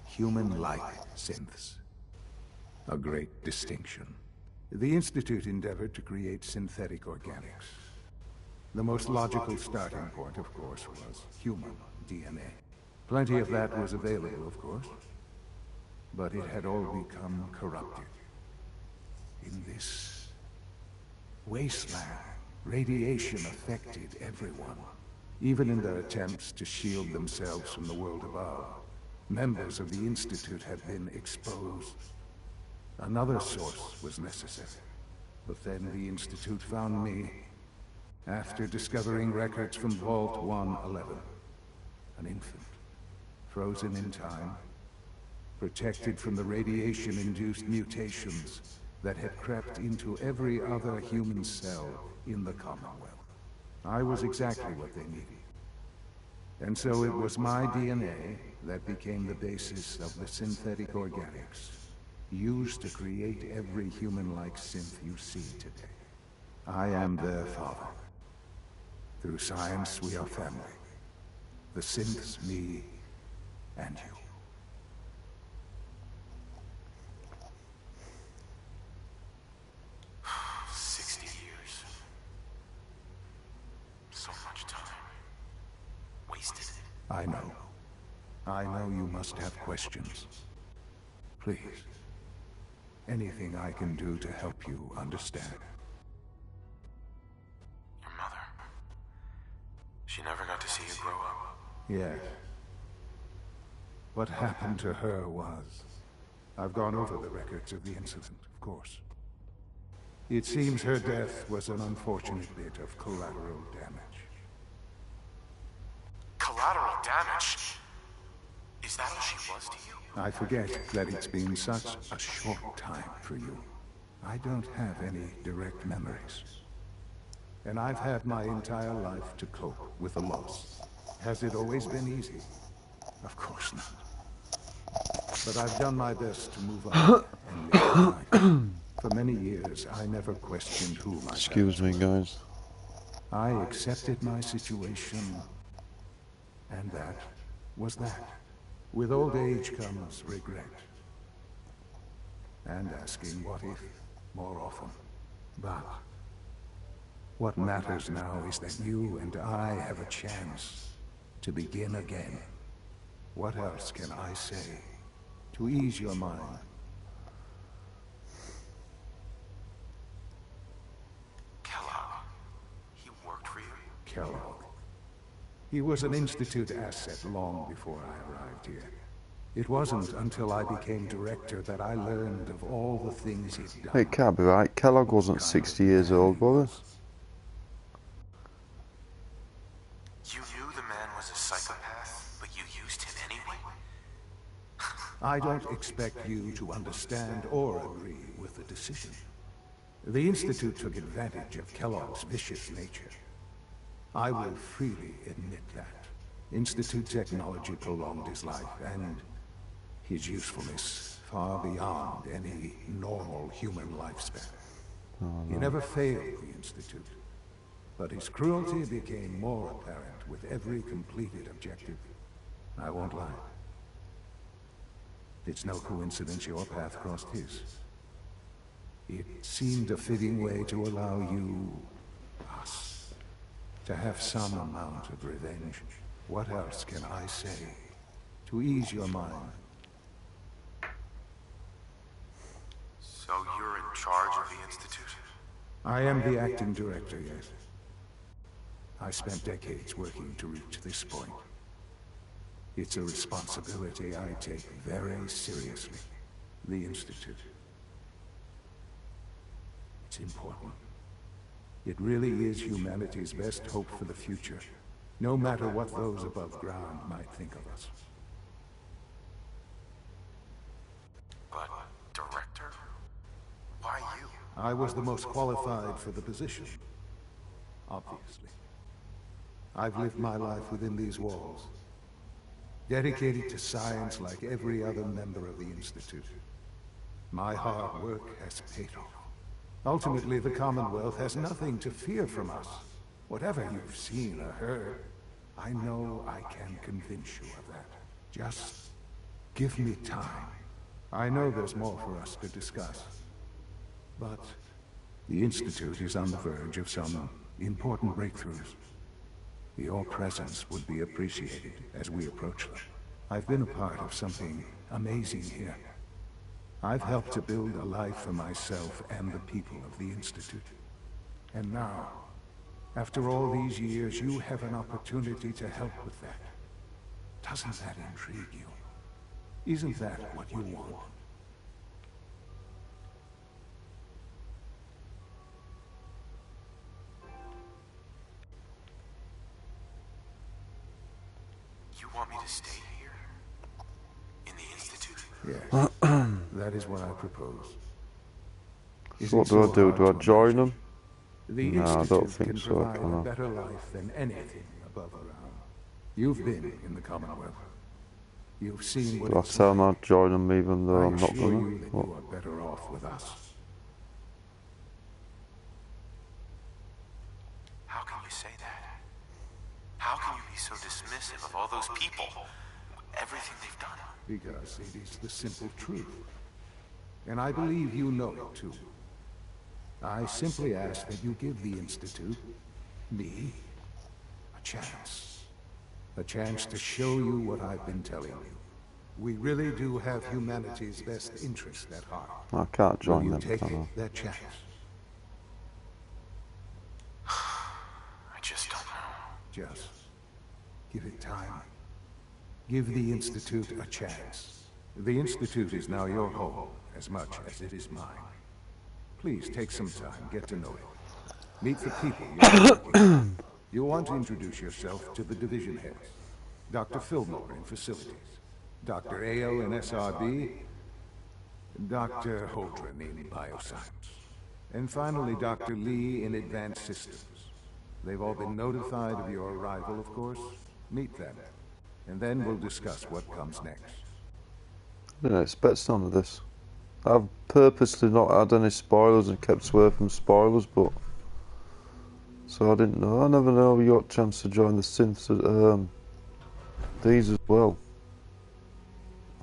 Human-like synths. A great distinction. The Institute endeavored to create synthetic organics. The most logical starting point, of course, was human DNA. Plenty of that was available, of course. But it had all become corrupted. In this wasteland, radiation affected everyone. Even in their attempts to shield themselves from the world above, members of the Institute had been exposed. Another source was necessary. But then the Institute found me, after discovering records from Vault 111. An infant, frozen in time, protected from the radiation-induced mutations that had crept into every other human cell in the Commonwealth. I was exactly what they needed. And so it was my DNA that became the basis of the synthetic organics, used to create every human-like synth you see today. I am their father. Through science, we are family. The synths, me, and you. I know. I know you must have questions. Please. Anything I can do to help you understand.
Your mother. She never got to see you grow up.
Yes. What happened to her was... I've gone over the records of the incident, of course. It seems her death was an unfortunate bit of collateral damage.
Collateral damage? Is that all she was to you?
I forget that it's been such a short time for you. I don't have any direct memories. And I've had my entire life to cope with the loss. Has it always been easy? Of course not. But I've done my best to move on and live life. For many years, I never questioned who my
Excuse me, guys.
I accepted my situation, and that was that. With old age comes regret. And asking what if more often. But what matters now is that you and I have a chance to begin again. What else can I say to ease your mind?
Kellogg. He worked for you?
Kellogg. He was an Institute asset long before I arrived here. It wasn't until I became director that I learned of all the things he'd done.
It can't be right. Kellogg wasn't 60 years old, was
You knew the man was a psychopath, but you used him anyway?
I don't expect you to understand or agree with the decision. The Institute took advantage of Kellogg's vicious nature. I will freely admit that. Institute technology prolonged his life, and his usefulness far beyond any normal human lifespan. He never failed the Institute, but his cruelty became more apparent with every completed objective. I won't lie. It's no coincidence your path crossed his. It seemed a fitting way to allow you, us, to have some amount of revenge. What else can I say to ease your mind?
So you're in charge of the Institute?
I am the acting director, yes. I spent decades working to reach this point. It's a responsibility I take very seriously. The Institute. It's important. It really is humanity's best hope for the future, no matter what those above ground might think of us.
But, director? Why you?
I was the most qualified for the position, obviously. I've lived my life within these walls. dedicated to science like every other member of the Institute. My hard work has paid off. Ultimately, the Commonwealth has nothing to fear from us. Whatever you've seen or heard, I know I can convince you of that. Just give me time. I know there's more for us to discuss. But the Institute is on the verge of some important breakthroughs. Your presence would be appreciated as we approach them. I've been a part of something amazing here. I've helped to build a life for myself and the people of the Institute. And now, after all these years, you have an opportunity to help with that. Doesn't that intrigue you? Isn't that what you want?
You want me to stay here? In the Institute?
Yes. That is what I propose.
So what do I do? Do I join them?
The
No, I
Institute
don't think
can
so,
provide
can
a
I?
better life than anything above ground. You've been in the Commonwealth. You've seen what
Do I
it's
tell them
like.
I'd join them even though
I
I'm not
assure
gonna?
you that
What?
you are better off with us.
How can you say that? How can you be so dismissive of all those people? Everything they've done?
Because it is the simple truth. And I believe you know it too. I simply ask that you give the Institute, me, a chance. A chance to show you what I've been telling you. We really do have humanity's best interest at heart.
I can't
Will
join
you
them,
take
can
that chance?
I just don't know.
Just give it time. Give the Institute a chance. The Institute is now your home as much as it is mine. Please take some time, get to know it. Meet the people you're working with. You'll want to introduce yourself to the division heads. Dr. Fillmore in facilities, Dr. Ao in SRB, Dr. Holdren in bioscience, and finally Dr. Lee in advanced systems. They've all been notified of your arrival, of course. Meet them, and then we'll discuss what comes next.
I didn't expect none of this. I've purposely not had any spoilers and kept away from spoilers, but so I didn't know. I never know you got a chance to join the synths. These as well.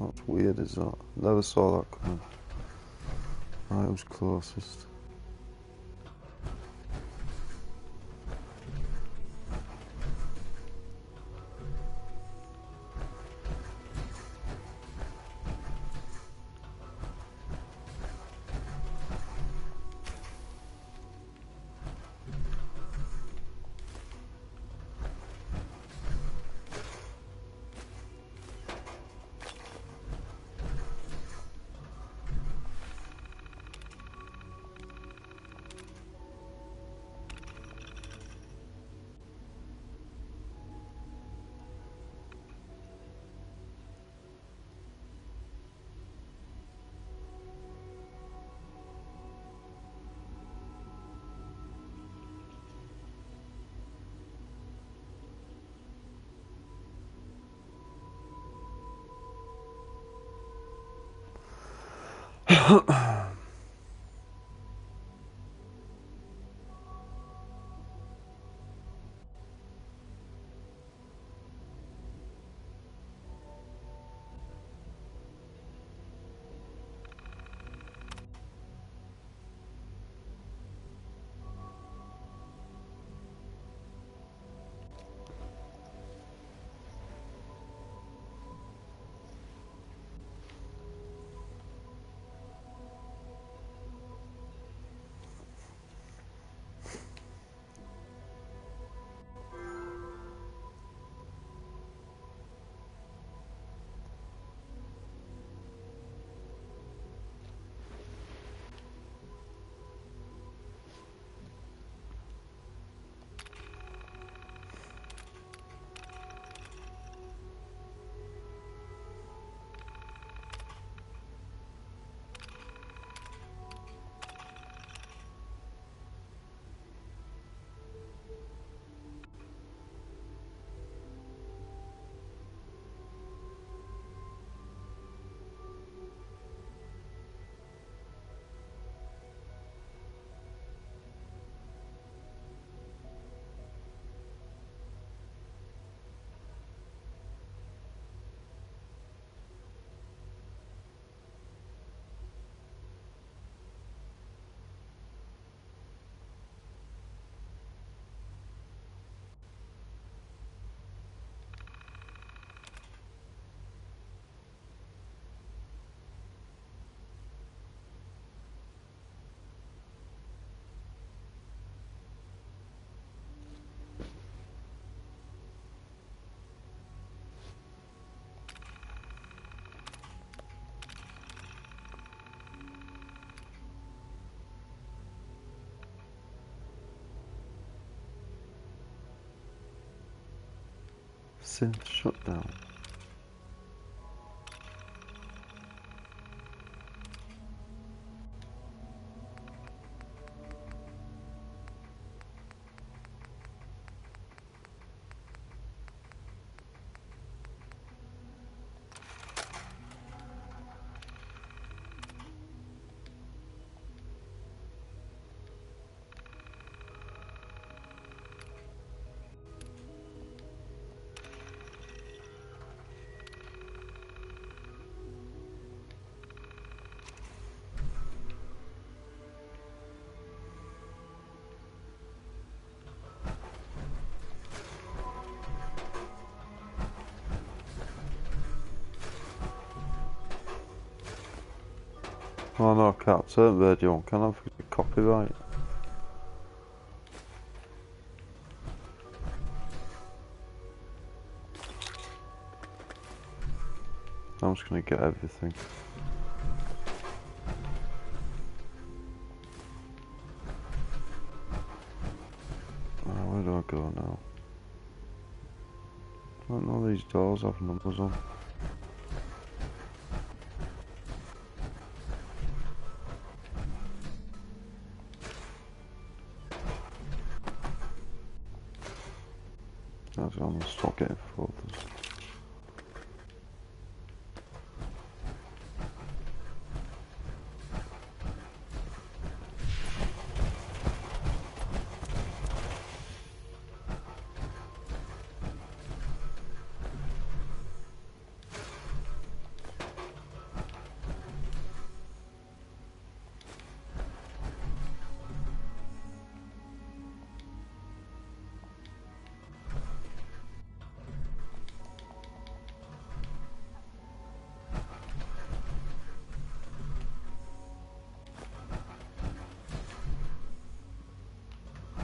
That's weird, is that? Never saw that coming. Right, who's closest? Synth shutdown. Oh no, I can't turn radio on, can I? For copyright. I'm just gonna get everything. Where do I go now? I don't know, these doors have numbers on. I'm gonna stop getting photos.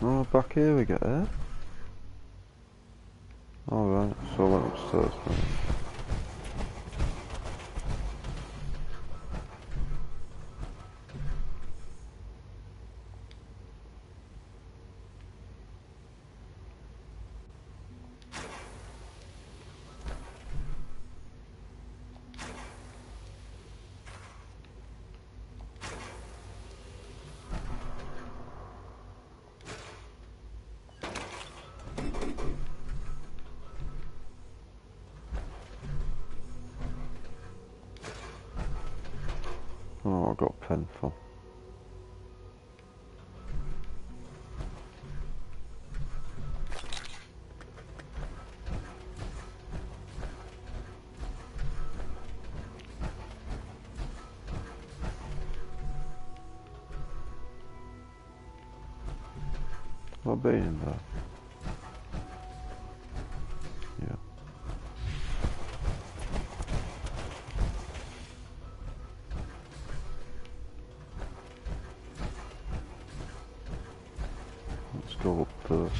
Oh, back here we get air. Alright, so I went upstairs. Oh, I got a pen for. I'll be in there. Yeah. Let's go up first.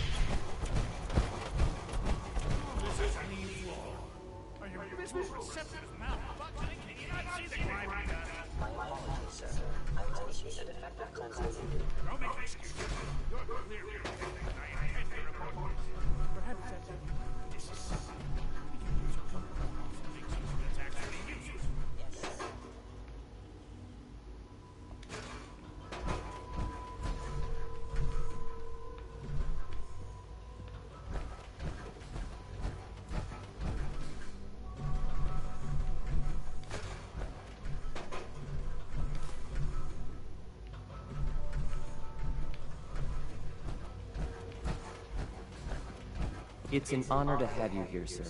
It's an honor to have you here, sir.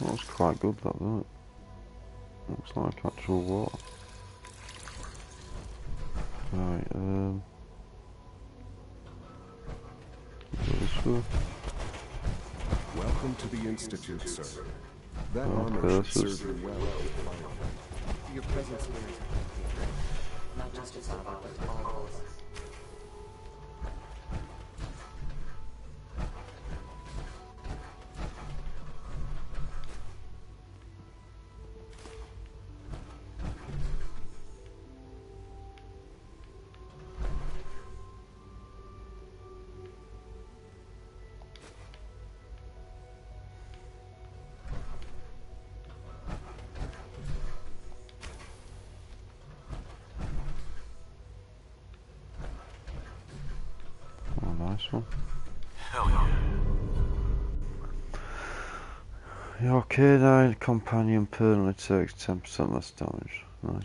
That was quite good, that, wasn't it? Looks like actual water. Right, go this way.
Welcome to the Institute, sir. That
Oh,
honor should
curses.
serve you well.
Your presence here is appreciated, not just to Father, but to all of us.
Nice one.
Hell yeah.
Your canine companion permanently takes 10% less damage. Nice one.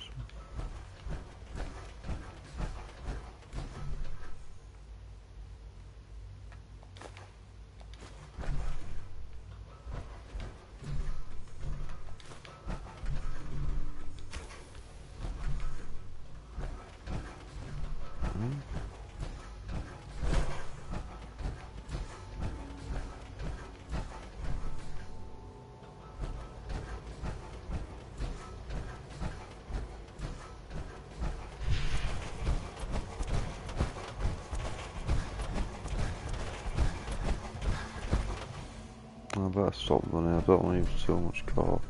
I better stop running, I don't want to use too much car.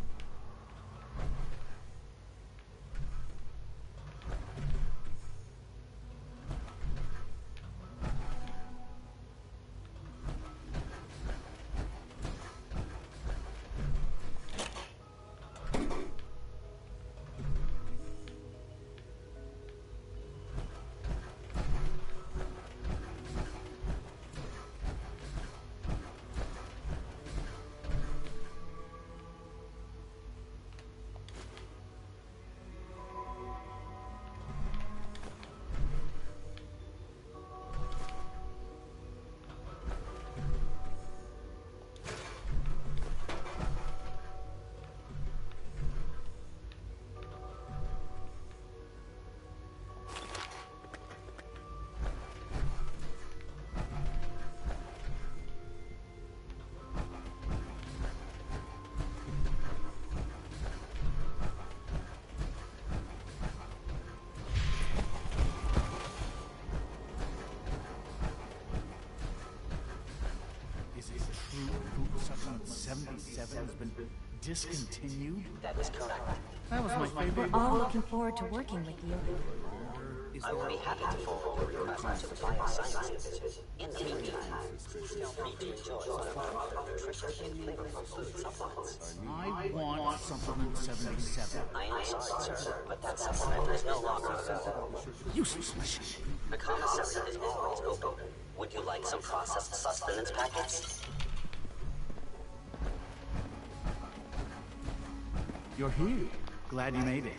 Food supplement 77 has been discontinued?
That is correct.
That was my favorite.
We're all looking forward to working with you.
I will be happy to forward your request to the biosciences. In the meantime, please feel free to enjoy some of our other nutritious and flavorful food supplements.
I want supplement 77.
I am sorry, sir, but that supplement is no longer available.
Useless machine.
The commissary is always open. Would you like some processed sustenance packets?
You're here. Glad you made it.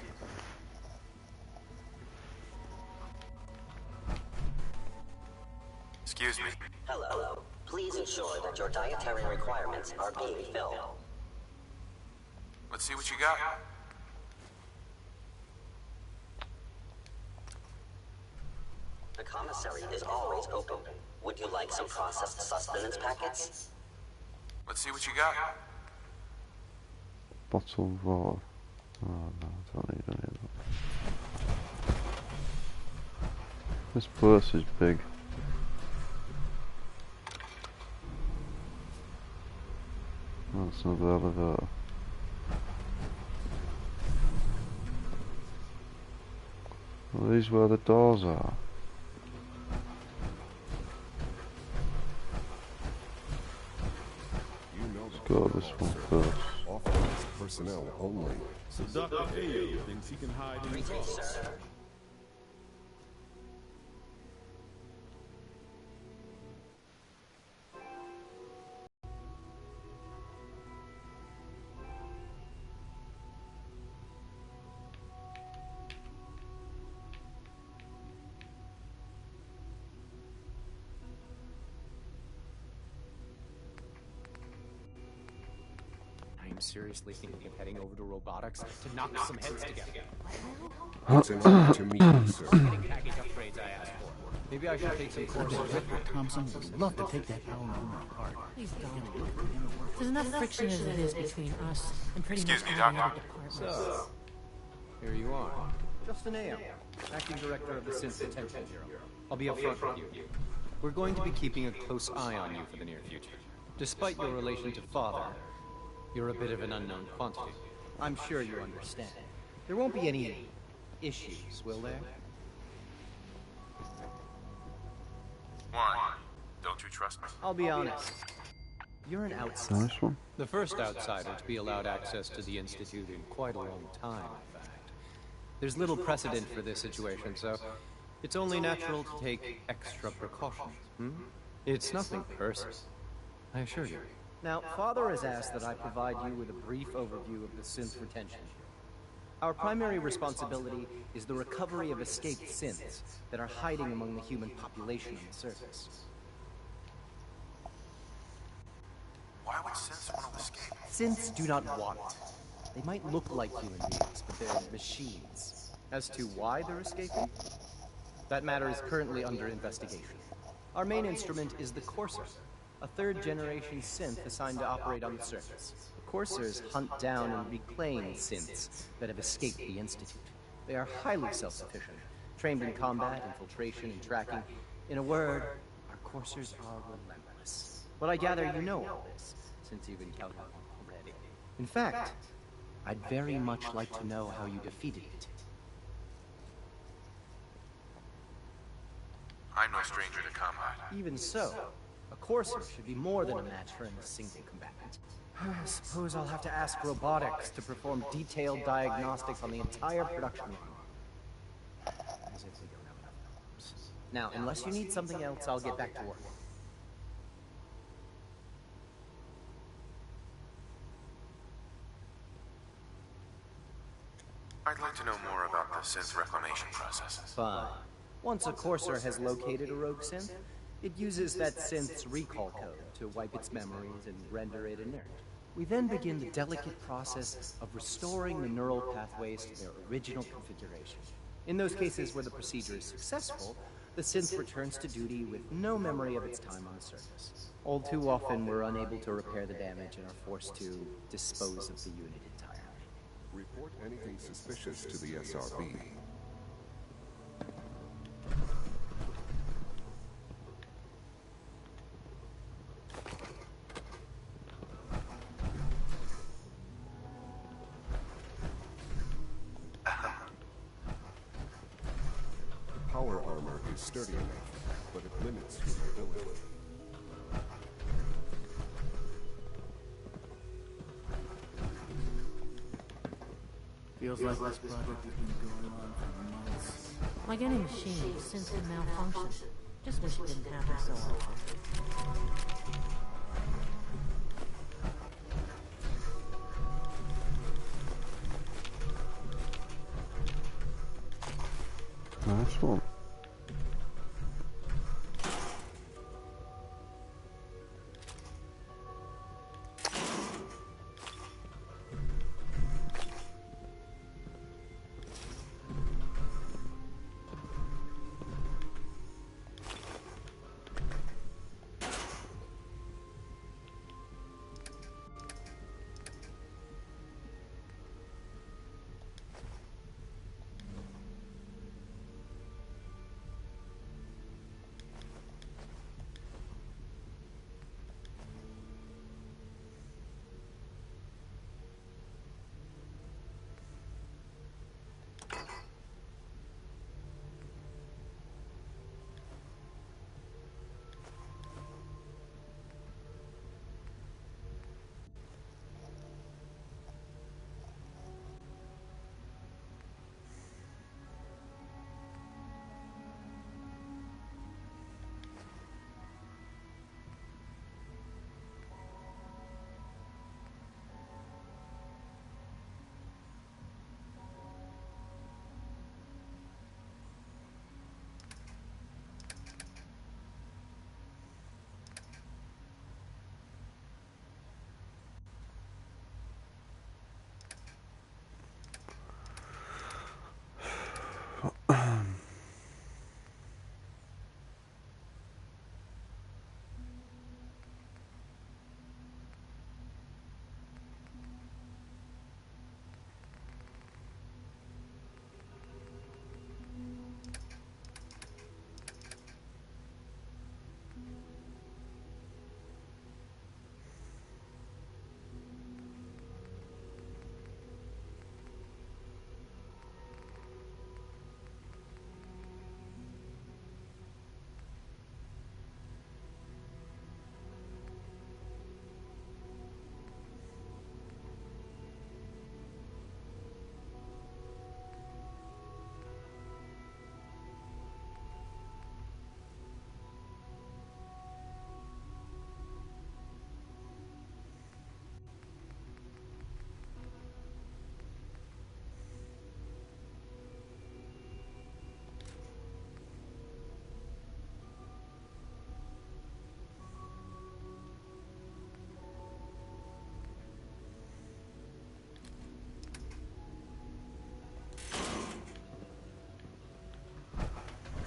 Excuse me.
Hello. Please ensure that your dietary requirements are being filled.
Let's see what you got.
The commissary is always open. Would you like some processed sustenance packets?
Let's see what you got.
Bottle of water. Oh no, I don't need any of that. This purse is big. That's another elevator. Are these where the doors are? Let's go this one first.
Authorized personnel only.
So Dr. Ayo thinks he can hide in his office.
I'm seriously thinking of heading over to robotics to knock some heads together.
It's an honor to meet you, sir.
Getting package upgrades I asked for. Maybe I should take some courses.
Thompson would love to take that power room apart.
Please don't. There's enough friction as it is between us and pretty much
Excuse me,
all the
Doctor.
other departments.
So, here you are. Justin Ayo, acting director of the Synth Detention Bureau. I'll be upfront with you. We're going to be keeping a close eye on you for the near future. Despite your relation to Father, you're a bit of an unknown quantity. I'm sure you understand. There won't be any issues, will there?
Why? Don't you trust me?
I'll be honest. You're an outsider.
Nice one.
The first outsider to be allowed access to the Institute in quite a long time, in fact. There's little precedent for this situation, so it's only natural to take extra precautions. It's nothing personal, I assure you. Now, Father has asked that I provide you with a brief overview of the synth retention. Our primary responsibility is the recovery of escaped synths that are hiding among the human population on the surface.
Why would synths want to escape?
Synths do not want. They might look like human beings, but they're machines. As to why they're escaping, that matter is currently under investigation. Our main instrument is the Courser, a third-generation synth assigned to operate on the surface. The Coursers hunt down and reclaim synths that have escaped the Institute. They are highly self-sufficient, trained in combat, infiltration, and tracking. In a word, our Coursers are relentless. But I gather you know all this, since you've encountered one already. In fact, I'd very much like to know how you defeated it.
I'm no stranger to combat.
Even so, a Courser should be more than a match for a single combatant. I suppose I'll have to ask robotics to perform detailed diagnostics on the entire production line. As if we don't have enough problems. Now, unless you need something else, I'll get back to work.
I'd like to know more about the synth reclamation process.
Fine. Once a Courser has located a rogue synth, it uses that synth's recall code to wipe its memories and render it inert. We then begin the delicate process of restoring the neural pathways to their original configuration. In those cases where the procedure is successful, the synth returns to duty with no memory of its time on the surface. All too often, we're unable to repair the damage and are forced to dispose of the unit entirely.
Report anything suspicious to the SRB. Power armor is sturdy enough, but it limits your mobility.
Feels like this project has been going on for months.
Like any machine, synths can malfunction. Just wish it didn't happen so often.
Nice one.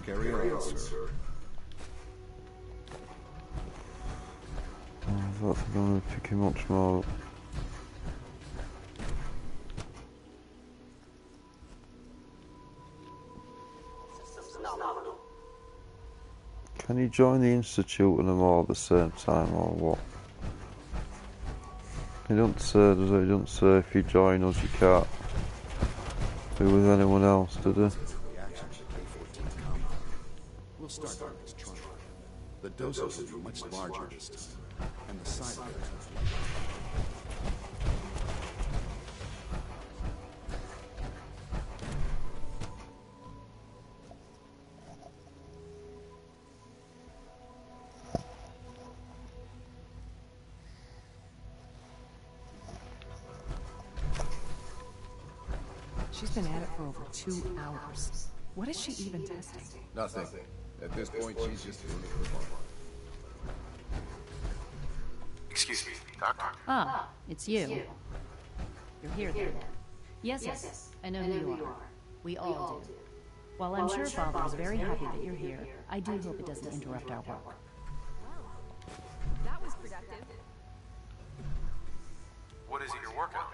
Carry on, sir.
That's going to pick him much more up. Can you join the Institute and them all at the same time, or what? He doesn't say, does he? He doesn't say if you join us you can't be with anyone else, does he?
We'll start our next trial. The doses will be much larger this time, and the side effects much less.
She's been at it for over 2 hours. What is she even testing?
Nothing. At this point, she's just doing it for fun.
Excuse me, Doctor.
Ah, it's you. You're here then. Yes, I know who you are. We all do. While I'm sure Father is very happy that you're here, I do hope it doesn't interrupt our work.
That was productive.
What is it you're working on?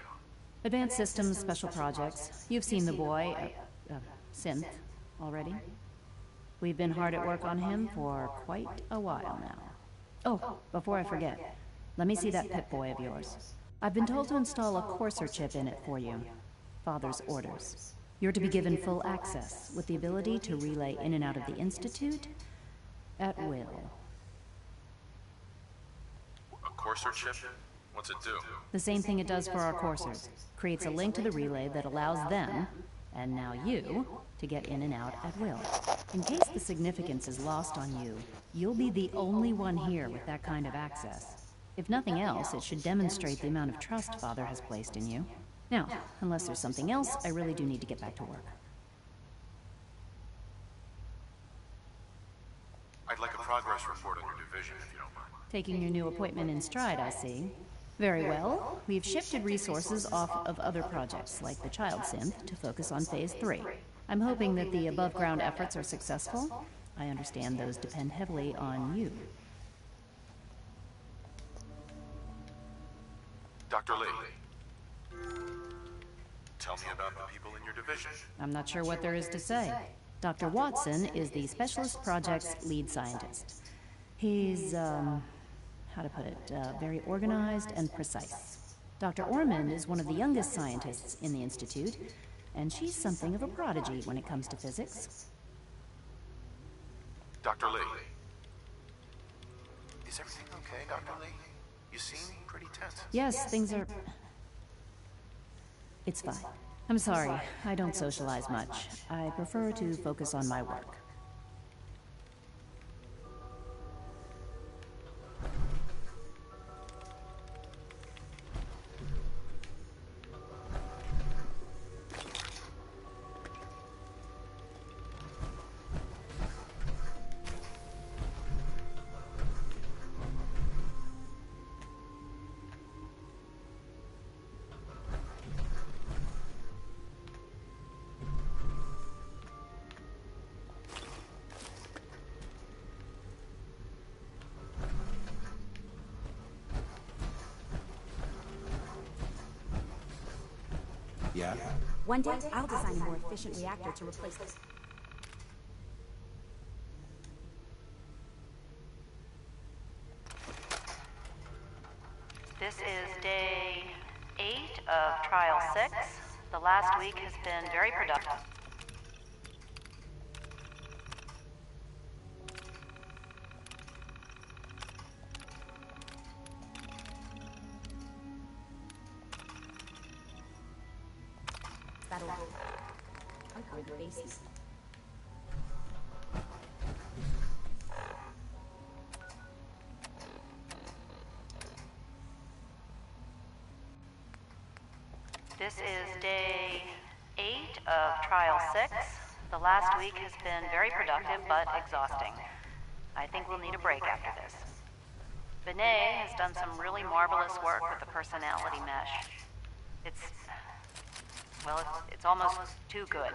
Advanced Systems Special Projects. You've seen the boy, Synth, already. We've been hard at work on him for quite a while now. Oh, before I forget, let me see that Pip-Boy of yours. I've been told to install a Courser chip in it for you. Father's orders. You're to be given full access, with the ability to relay in and out of the Institute at will.
A Courser chip? What's it do?
The same thing it does for our coursers. Creates a link to the relay that allows them, and now you, to get in and out at will. In case the significance is lost on you, you'll be the only one here with that kind of access. If nothing else, it should demonstrate the amount of trust Father has placed in you. Now, unless there's something else, I really do need to get back to work.
I'd like a progress report on your division, if you don't mind.
Taking your new appointment in stride, I see. Very well. We've shifted resources off of other projects, like the Child Synth, to focus on Phase 3. I'm hoping that the above-ground efforts are successful. I understand those depend heavily on you.
Dr. Lee, tell me about the people in your division.
I'm not sure what there is to say. Dr. Watson is the Specialist Project's lead scientist. He's, how to put it, very organized and precise. Dr. Ormond is one of the youngest scientists in the Institute, and she's something of a prodigy when it comes to physics.
Dr. Lee. Is everything okay, Dr. Lee? You seem pretty tense.
Yes, things are... It's fine. I'm sorry, I don't socialize much. I prefer to focus on my work.
Yeah?
One day, I'll design a more efficient reactor to replace this.
This is day 8 of Trial 6. The last week has been very productive.
That'll conquer the bases.
This is day 8 of Trial 6. The last week has been very productive, but exhausting. I think we'll need a break after this. Vinay has done some really marvelous work with the personality mesh. It's almost too good.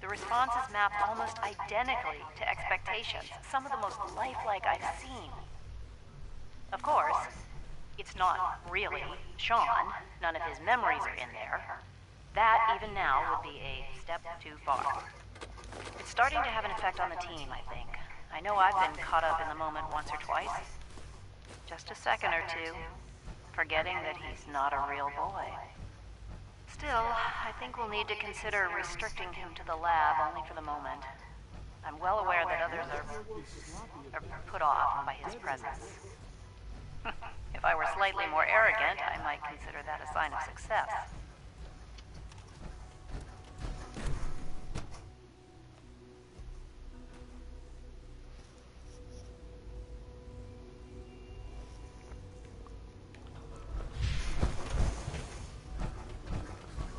The responses map almost identically to expectations, some of the most lifelike I've seen. Of course, it's not really Sean. None of his memories are in there. That, even now, would be a step too far. It's starting to have an effect on the team, I think. I know I've been caught up in the moment once or twice. Just a second or two, forgetting that he's not a real boy. Still, I think we'll need to consider restricting him to the lab only for the moment. I'm well aware that others are put off by his presence. If I were slightly more arrogant, I might consider that a sign of success.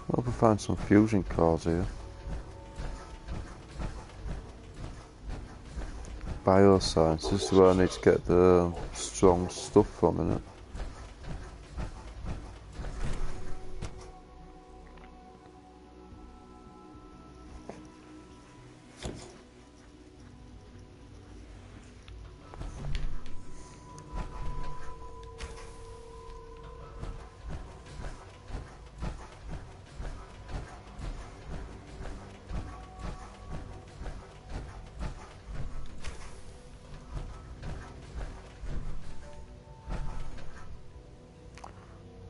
I hope I find some fusion cores here. Bioscience, this is where I need to get the strong stuff from, innit?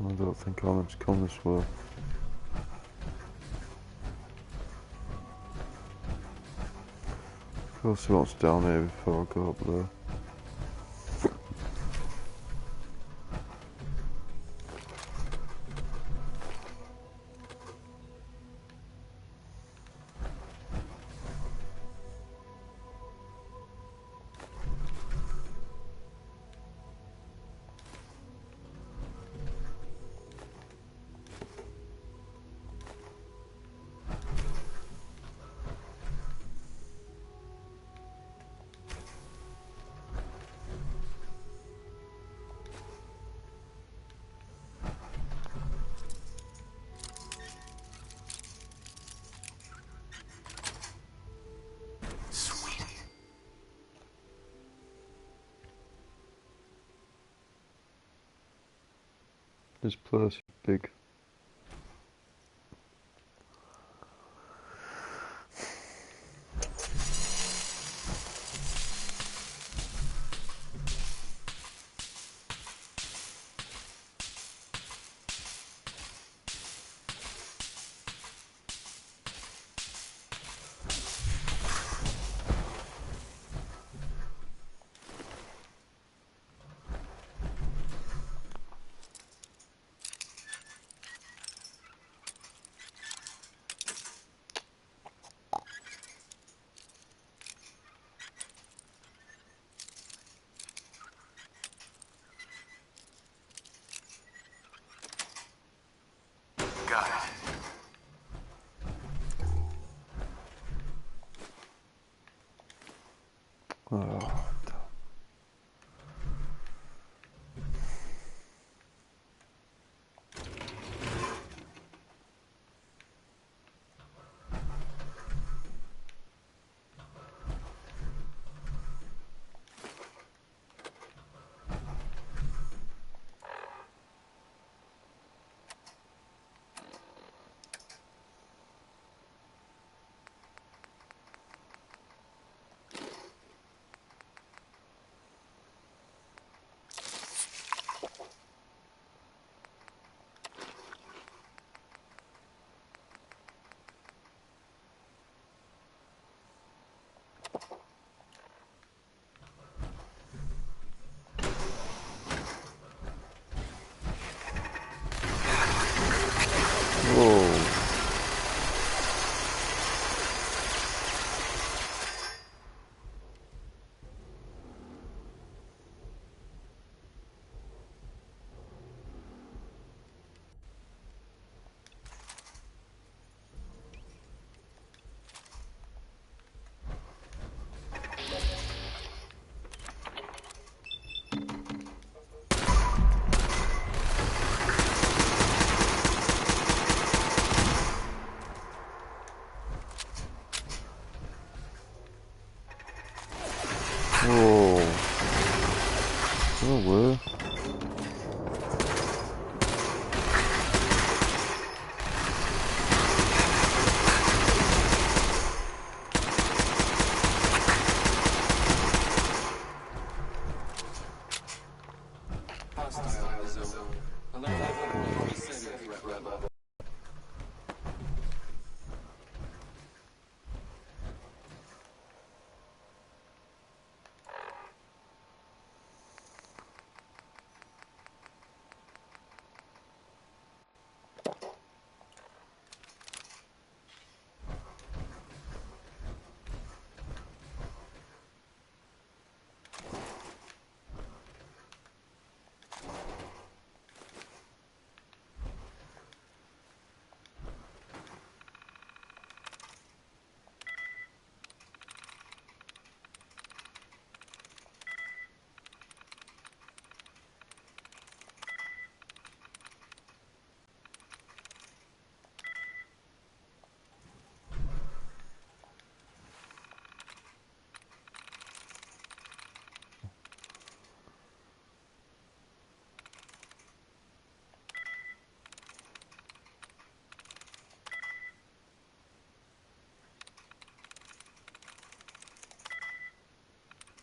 I don't think I'm going to come this way. Of course, see what's down here before I go up there. This place is big.
Got it.
Oh.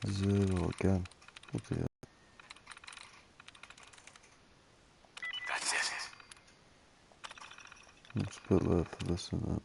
0 again. Bloody hell.
That's it.
It's a bit late for this, isn't it?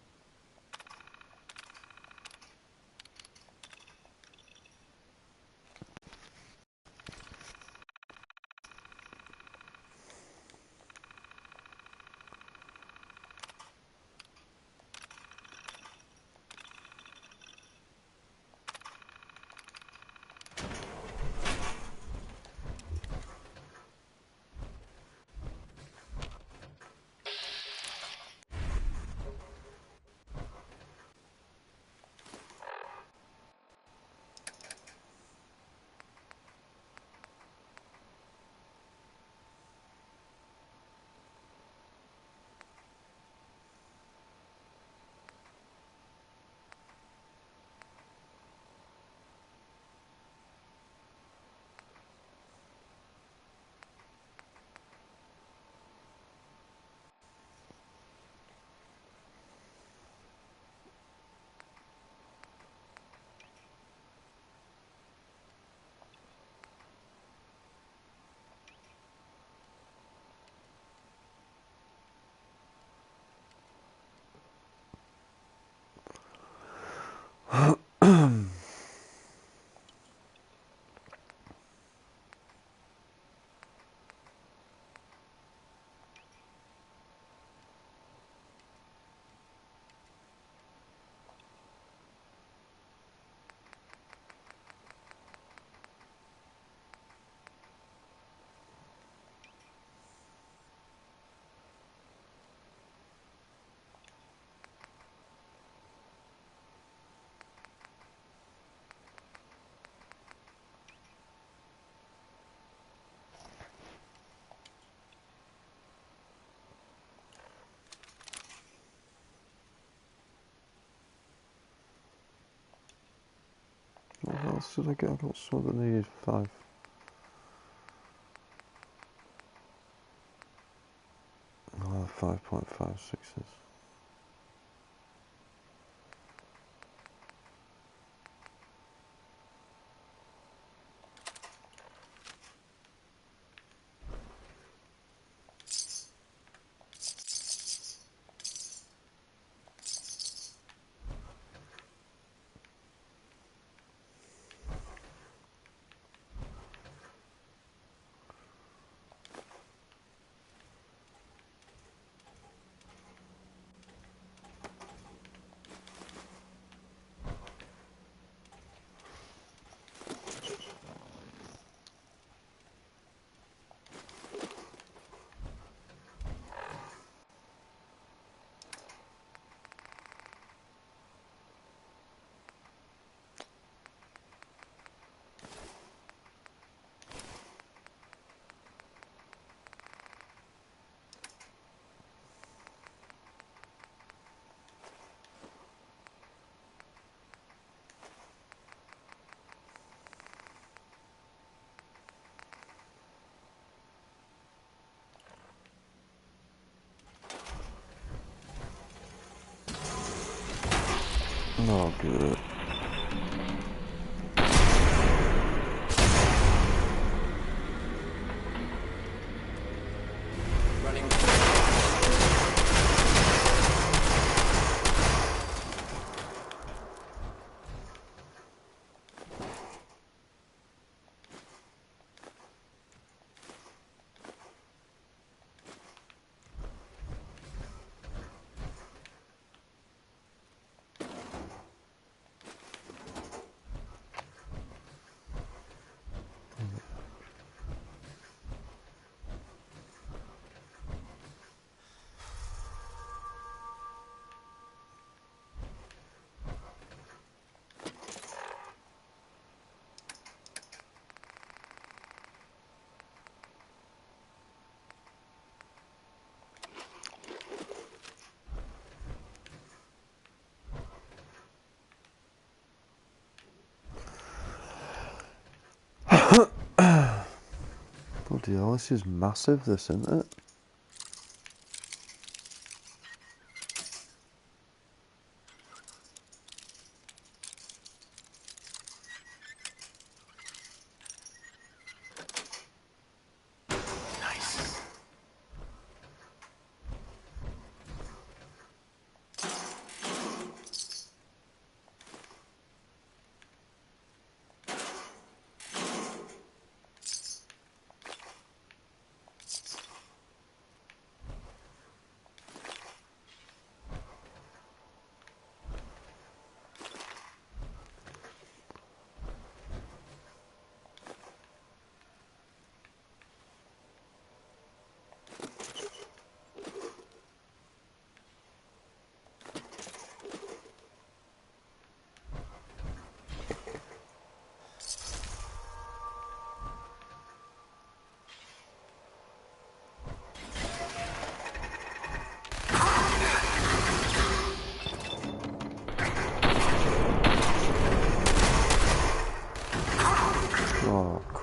What else did I get? I got some that needed 5. 5.56s. Oh, good. Bloody hell, this is massive, this, isn't it?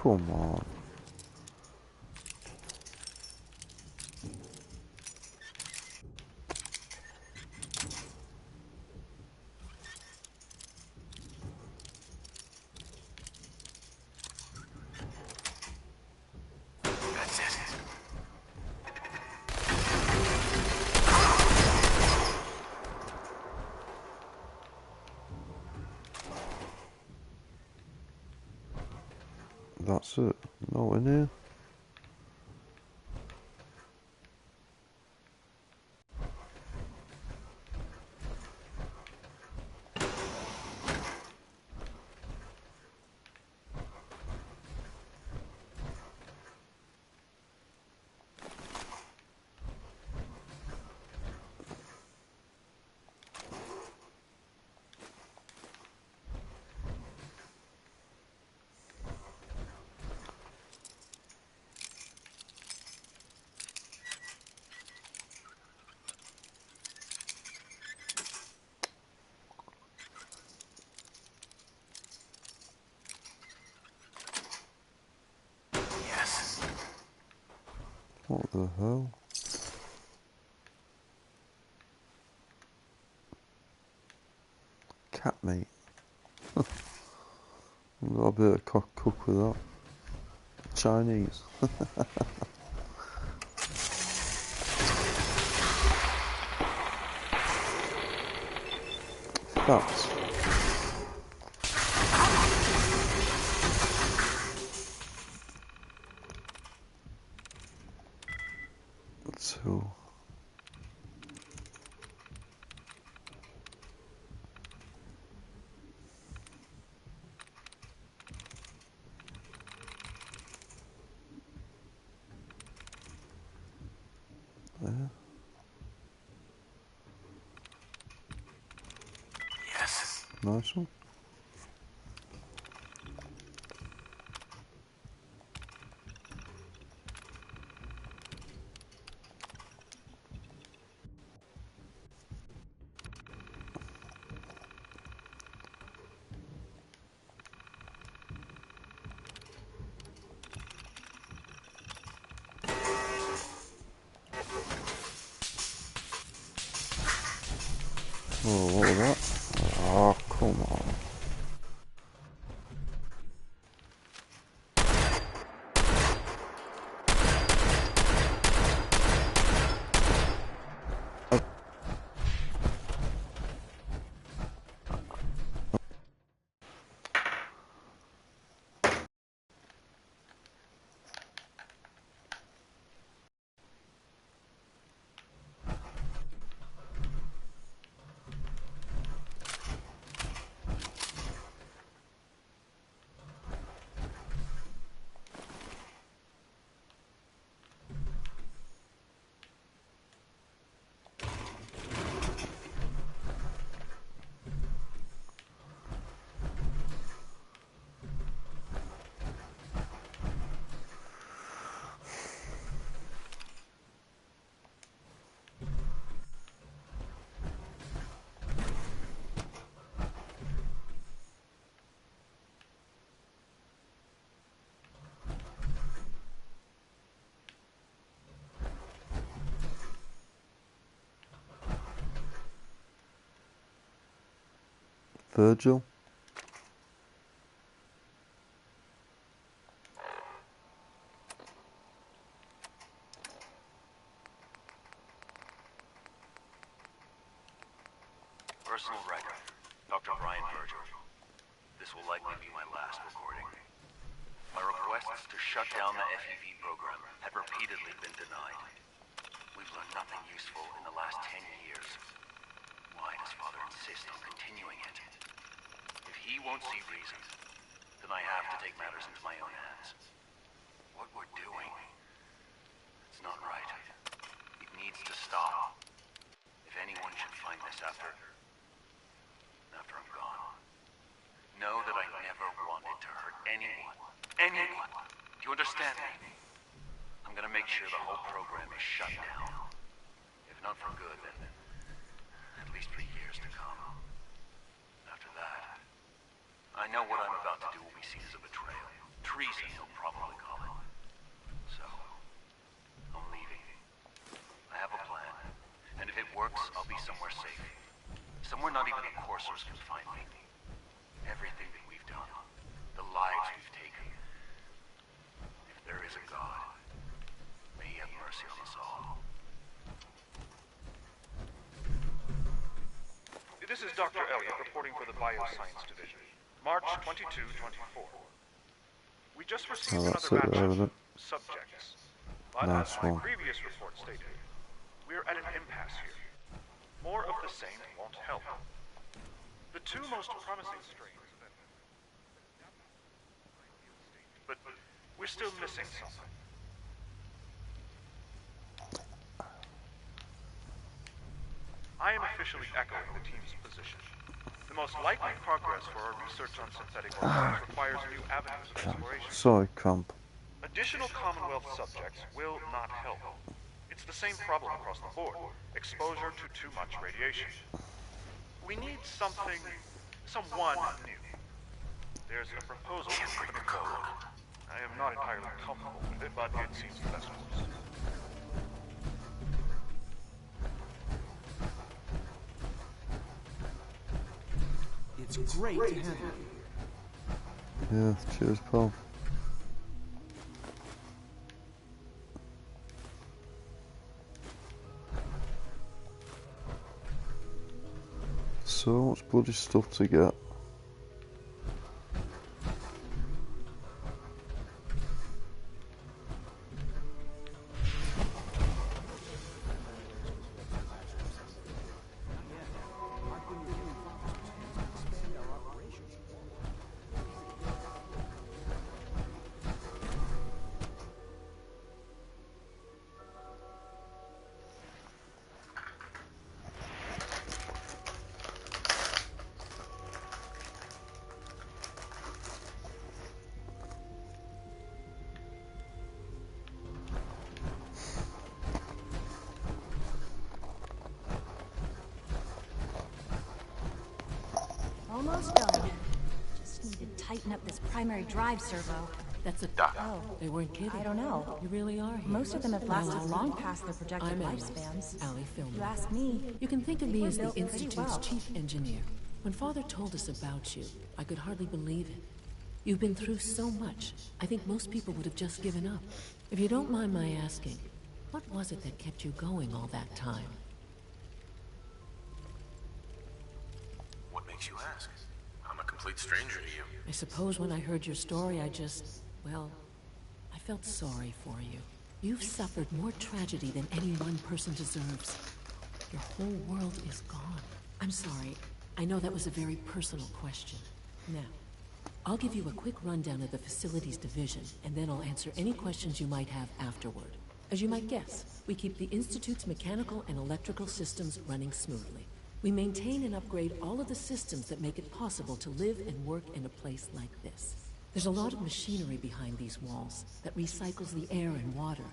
Come on.
That's it.
That's it. No in here.
Yes.
What the hell? Cat meat. Got a bit of cook with that. Chinese. That's so. There.
Yes.
Nice one. Oh, what was that? Oh, come on. Virgil.
Personal writer, Dr. Brian Virgil. This will likely be my last recording. My requests to shut down the FEV program have repeatedly been denied. We've learned nothing useful in the last 10 years. Why does Father insist on continuing it? If he won't see reason, then I have to take matters into my own hands. What we're doing, it's not right. It needs to stop. If anyone should find this after I'm gone, know that I never wanted to hurt anyone. Anyone. Do you understand me? I'm gonna make sure the whole program is shut down. If not for good, then at least for years to come. After that, I know what I'm about to do will be seen as a betrayal. Treason, no where not even the coursers can find me. Everything that we've done, the lives we've taken. If there is a God, may he have mercy on us all.
This is Dr. Elliot reporting for the Bioscience Division. March 22-24. We just received another batch of subjects. But as my previous report stated, we're at an impasse here. More of the same won't help. The two most promising strains that... But we're still missing something. I am officially echoing the team's position. The most likely progress for our research on synthetic organisms requires new avenues of exploration.
Sorry, cramp.
Additional Commonwealth subjects will not help. It's the same problem across the board. Exposure to too much radiation. We need someone new. There's a proposal for the code. I am not entirely comfortable with it, but it seems the best course.
It's great to have you.
Yeah, cheers, pal. So much bloody stuff to get.
Almost done. Just need to tighten up this primary drive servo.
That's a...
Oh.
They weren't kidding.
I don't know.
You really are here.
Most of them have lasted long past their projected lifespans.
Allie Filmer.
You ask me.
You can think of me as the
built pretty
Institute's
well.
chief engineer. When Father told us about you, I could hardly believe it. You've been through so much, I think most people would have just given up. If you don't mind my asking, what was it that kept you going all that time?
What makes you ask? I'm a complete stranger to you.
I suppose when I heard your story, well, I felt sorry for you. You've suffered more tragedy than any one person deserves. Your whole world is gone. I'm sorry. I know that was a very personal question. Now, I'll give you a quick rundown of the Facilities Division, and then I'll answer any questions you might have afterward. As you might guess, we keep the Institute's mechanical and electrical systems running smoothly. We maintain and upgrade all of the systems that make it possible to live and work in a place like this. There's a lot of machinery behind these walls that recycles the air and water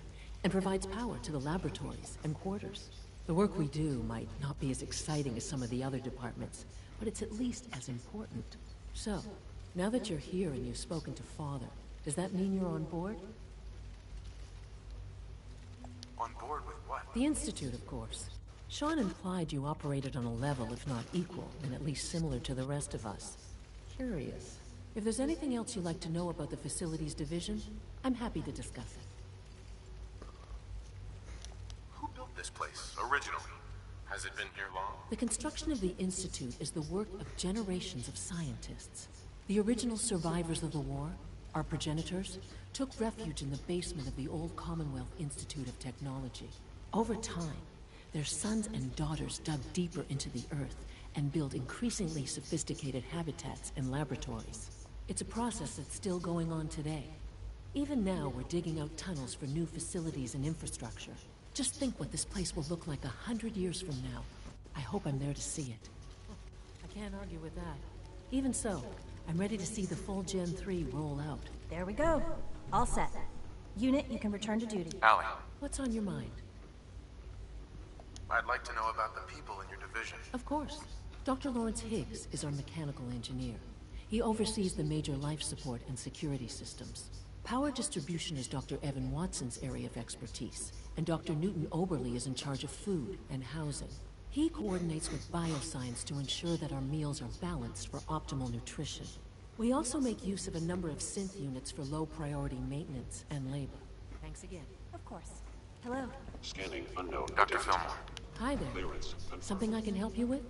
and provides power to the laboratories and quarters. The work we do might not be as exciting as some of the other departments, but it's at least as important. So, now that you're here and you've spoken to Father, does that mean you're on board?
On board with what?
The Institute, of course. Sean implied you operated on a level, if not equal, and at least similar to the rest of us. Curious. If there's anything else you'd like to know about the Facilities Division, I'm happy to discuss it.
Who built this place, originally? Has it been here long?
The construction of the Institute is the work of generations of scientists. The original survivors of the war, our progenitors, took refuge in the basement of the old Commonwealth Institute of Technology. Over time, their sons and daughters dug deeper into the earth and built increasingly sophisticated habitats and laboratories. It's a process that's still going on today. Even now, we're digging out tunnels for new facilities and infrastructure. Just think what this place will look like 100 years from now. I hope I'm there to see it. I can't argue with that. Even so, I'm ready to see the full Gen 3 roll out.
There we go. All set. Unit, you can return to duty.
Allie.
What's on your mind?
I'd like to know about the people in your division.
Of course. Dr. Lawrence Higgs is our mechanical engineer. He oversees the major life support and security systems. Power distribution is Dr. Evan Watson's area of expertise, and Dr. Newton Oberly is in charge of food and housing. He coordinates with bioscience to ensure that our meals are balanced for optimal nutrition. We also make use of a number of synth units for low-priority maintenance and labor. Thanks again.
Of course. Hello.
Scanning unknown. Dr. Fillmore.
Hi there. Something I can help you with?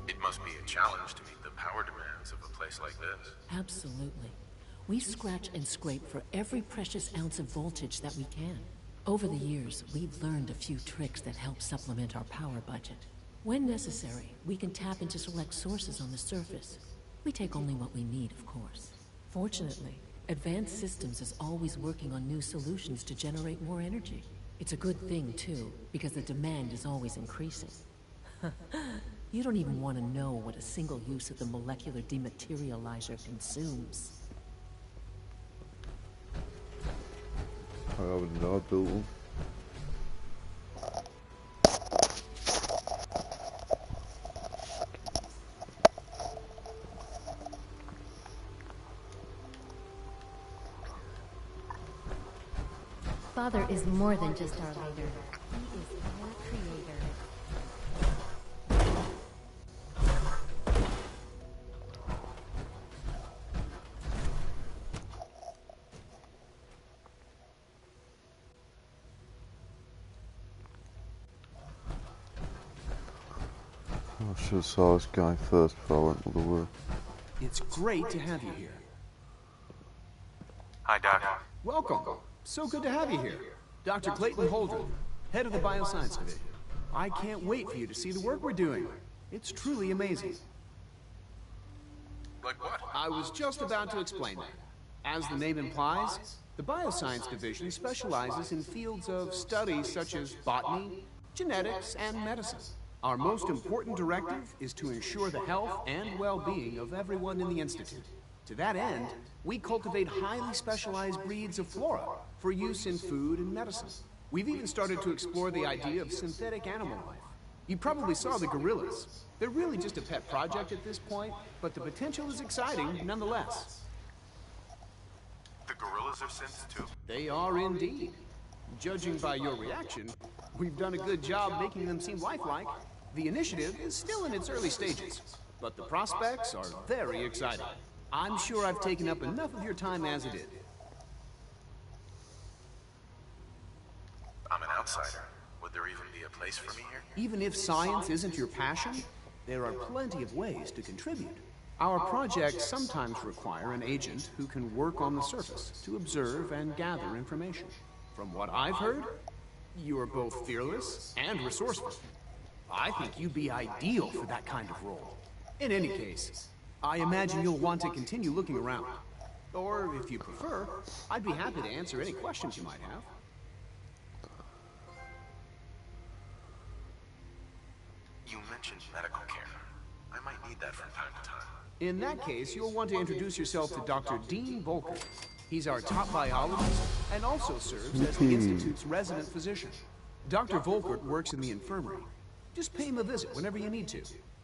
It must be a challenge to meet the power demands of a place like this.
Absolutely. We scratch and scrape for every precious ounce of voltage that we can. Over the years, we've learned a few tricks that help supplement our power budget. When necessary, we can tap into select sources on the surface. We take only what we need, of course. Fortunately, Advanced Systems is always working on new solutions to generate more energy. It's a good thing, too, because the demand is always increasing. You don't even want to know what a single use of the molecular dematerializer consumes.
I would not build one.
Father is more than just our leader. He is our creator.
I should have saw this guy first before I went to the work.
It's great to have you here.
Hi, Doc.
Welcome. So good to have you here. Dr. Clayton Holdren, head of the Bioscience Division. I can't wait for you to see the work we're doing. It's truly amazing.
Like what?
I was just about to explain that. As the name implies, the Bioscience Division specializes in fields of study such as botany, genetics, and medicine. Our most important directive is to ensure the health and well-being of everyone in the Institute. To that end, we cultivate highly specialized breeds of flora for use in food and medicine. We've even started to explore the idea of synthetic animal life. You probably saw the gorillas. They're really just a pet project at this point, but the potential is exciting nonetheless.
The gorillas are synths too?
They are indeed. Judging by your reaction, we've done a good job making them seem lifelike. The initiative is still in its early stages, but the prospects are very exciting. I'm sure I've taken up enough of your time as it is.
I'm an outsider. Would there even be a place for me here?
Even if science isn't your passion, there are plenty of ways to contribute. Our projects sometimes require an agent who can work on the surface to observe and gather information. From what I've heard, you are both fearless and resourceful. I think you'd be ideal for that kind of role. In any case, I imagine you'll want to continue looking around. Or, if you prefer, I'd be happy to answer any questions you might have.
You mentioned medical care. I might need that from time to time.
In that case, you'll want to introduce yourself to Dr. Dean Volker. He's our top biologist and also serves as the Institute's resident physician. Dr. Volker works in the infirmary. Just pay him a visit whenever you need to.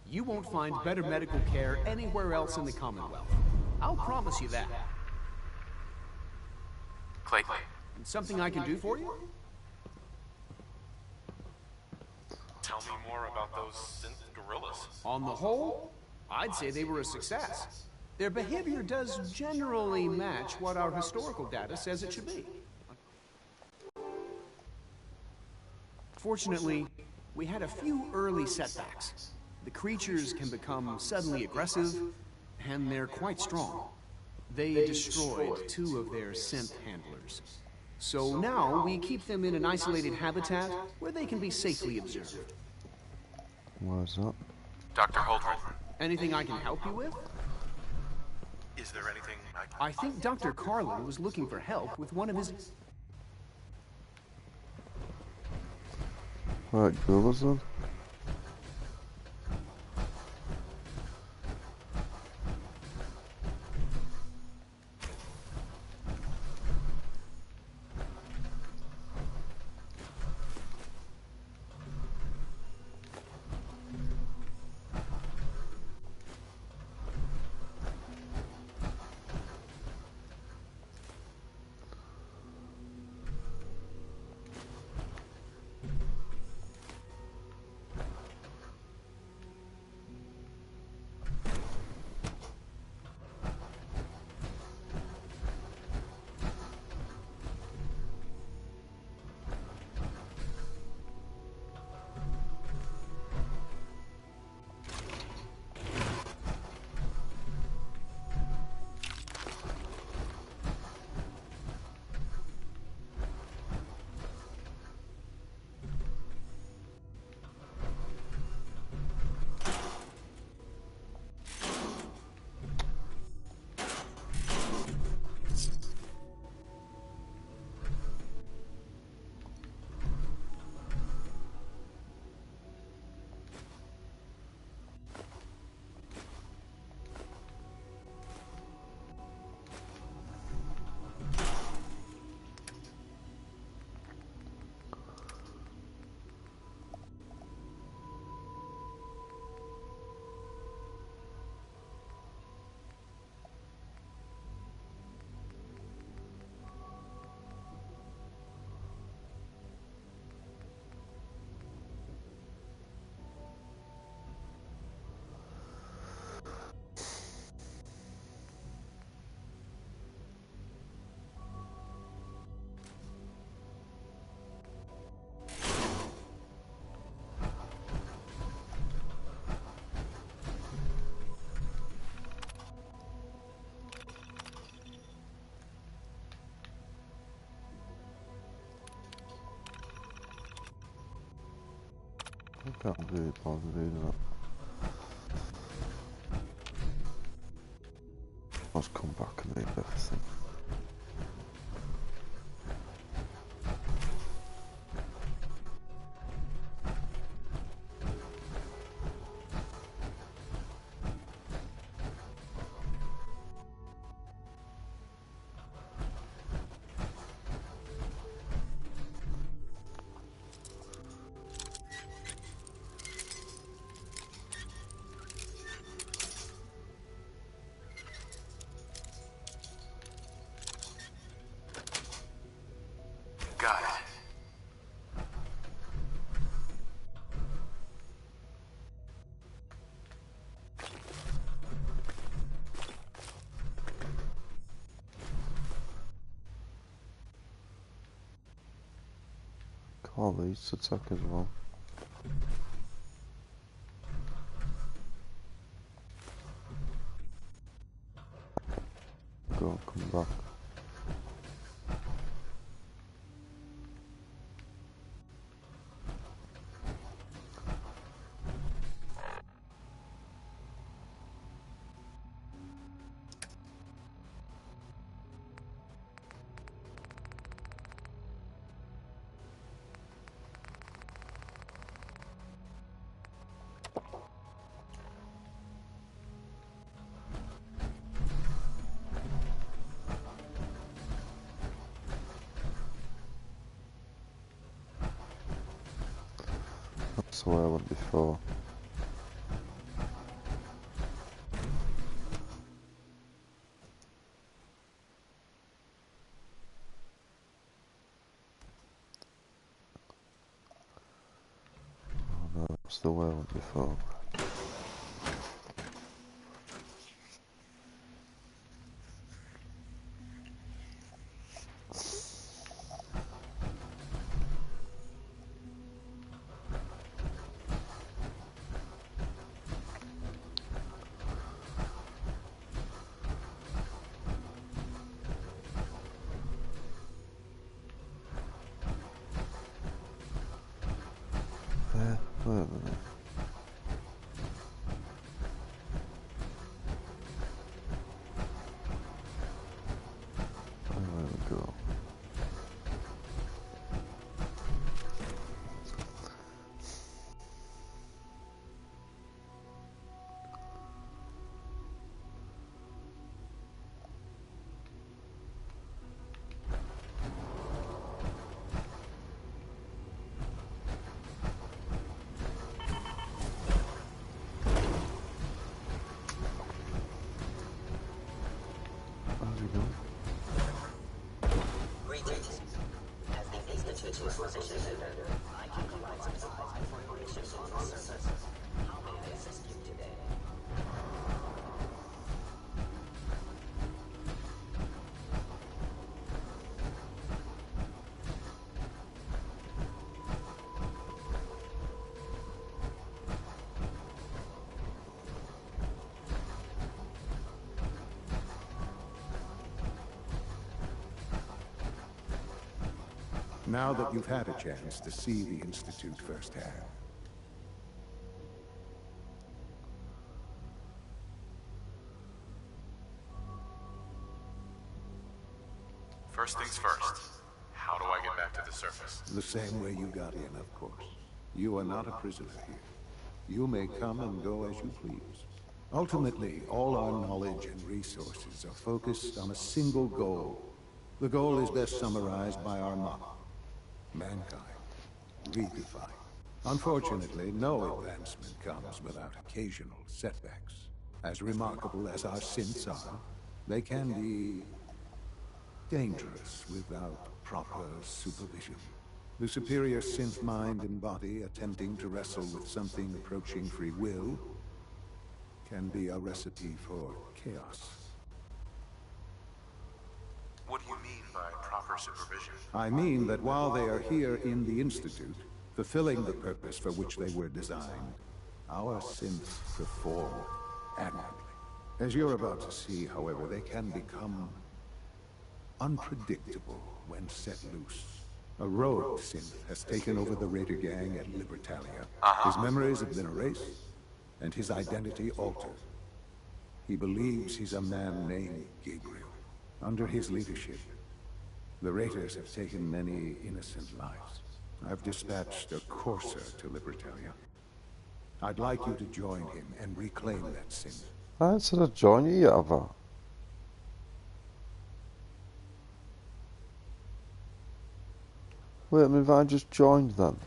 You won't find better medical care anywhere else in the Commonwealth. I'll promise you that.
Clayton.
And something I can do for you?
Tell me more about those synth gorillas.
On the whole, I'd say they were a success. Their behavior does generally match what our historical data says it should be. Fortunately, we had a few early setbacks. The creatures can become suddenly aggressive, and they're quite strong. They destroyed 2 of their synth handlers. So now we keep them in an isolated habitat where they can be safely observed.
Where's that?
Dr. Holdren.
Anything I can help you with?
Is there anything
I think Dr. Carlin was looking for help with one of his...
Right, gorillas then? I can't do it while I do that. Let's come back and leave everything.
Got it.
Call these attack as well. Go, come back. That's the way I went before. Oh no, that's the way I went before. Wait a minute. There we go. How's it going?
Greetings. As the Institute's position leader, I can provide some support for your issues on the surface. How may I assist you today?
Now that you've had a chance to see the Institute firsthand,
First things first. How do I get back to the surface?
the same way you got in, of course. You are not a prisoner here. You may come and go as you please. Ultimately, all our knowledge and resources are focused on a single goal. The goal is best summarized by our motto: mankind, redefined. Unfortunately, no advancement comes without occasional setbacks. As remarkable as our synths are, they can be dangerous without proper supervision. The superior synth mind and body attempting to wrestle with something approaching free will can be a recipe for chaos.
What do you mean by proper supervision?
I mean that while they are here in the Institute, fulfilling the purpose for which they were designed, our synths perform admirably. As you're about to see, however, they can become unpredictable when set loose. A rogue synth has taken over the Raider gang at Libertalia. His memories have been erased, and his identity altered. He believes he's a man named Gabriel. Under his leadership, the Raiders have taken many innocent lives. I've dispatched a courser to Libertalia. I'd like you to join him and reclaim that synth.
I ain't said I'd join you yet, have I? Wait a minute, if I just joined them.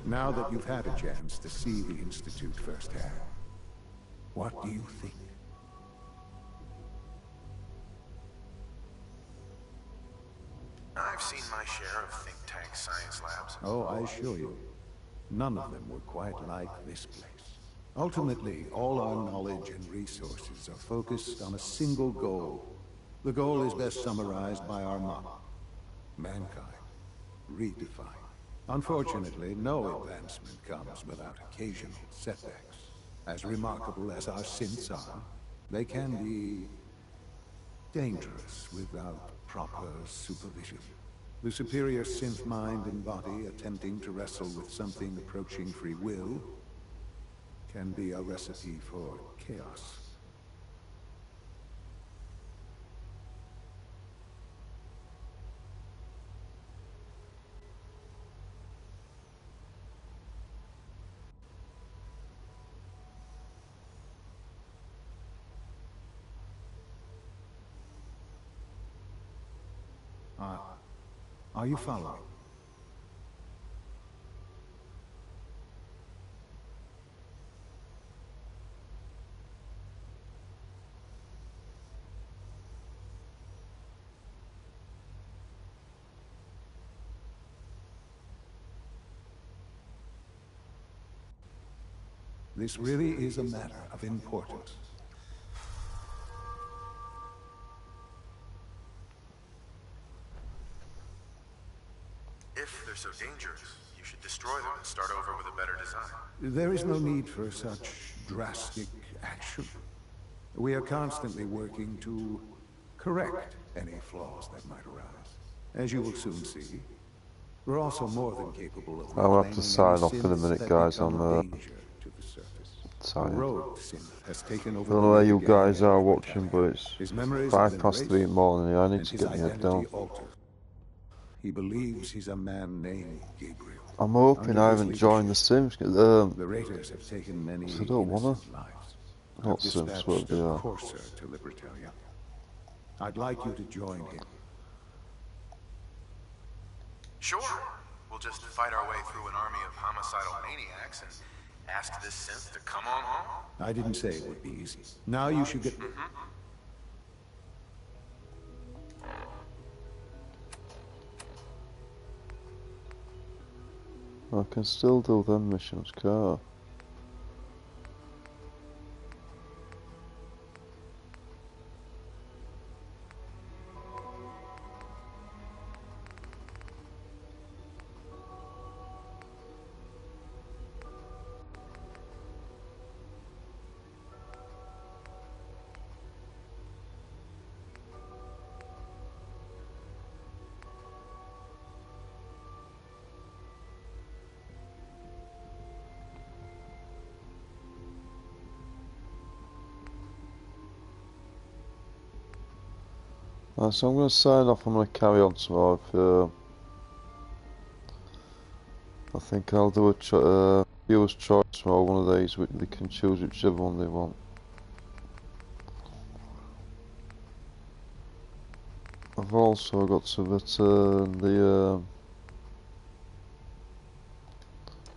Now that you've had a chance to see the Institute firsthand, what do you think?
I've seen my share of think tank science labs.
Oh, I assure you, none of them were quite like this place. Ultimately, all our knowledge and resources are focused on a single goal. The goal is best summarized by our motto: mankind, redefined. Unfortunately, no advancement comes without occasional setbacks. As remarkable as our synths are, they can be dangerous without proper supervision. The superior synth mind and body attempting to wrestle with something approaching free will can be a recipe for chaos. Are you following? This really is a matter of importance.
If they're so dangerous, you should destroy them and start over with a better design.
There is no need for such drastic action. We are constantly working to correct any flaws that might arise. As you will soon see, we're also more than capable of
I'll have to sign off in a
synths
minute,
that
guys.
become
I'm
a danger to the surface.
tired.
A rogue synth has taken over
I don't know
the
where you
Raider
guys
gang
are
at
watching,
Libertalia.
but it's
His memories have been
3:05 in the
erased,
morning. I need
and
to
his
get my head
identity
down.
altered. He believes he's a man named Gabriel.
I'm hoping
Under
I
his
haven't joined the Sims.
the Raiders have taken many
I don't wanna.
innocent lives.
Not
I've
Sims,
dispatched
but they
a
are.
courser to Libertalia. I'd like you to join him.
Sure. We'll just fight our way through an army of homicidal maniacs and ask this synth to come on home.
I didn't say it would be easy. Now you should get...
I can still do them missions, can't I? So I'm going to sign off. I'm going to carry on tomorrow. I think I'll do a viewer's choice tomorrow, one of these. They can choose whichever one they want. I've also got to return the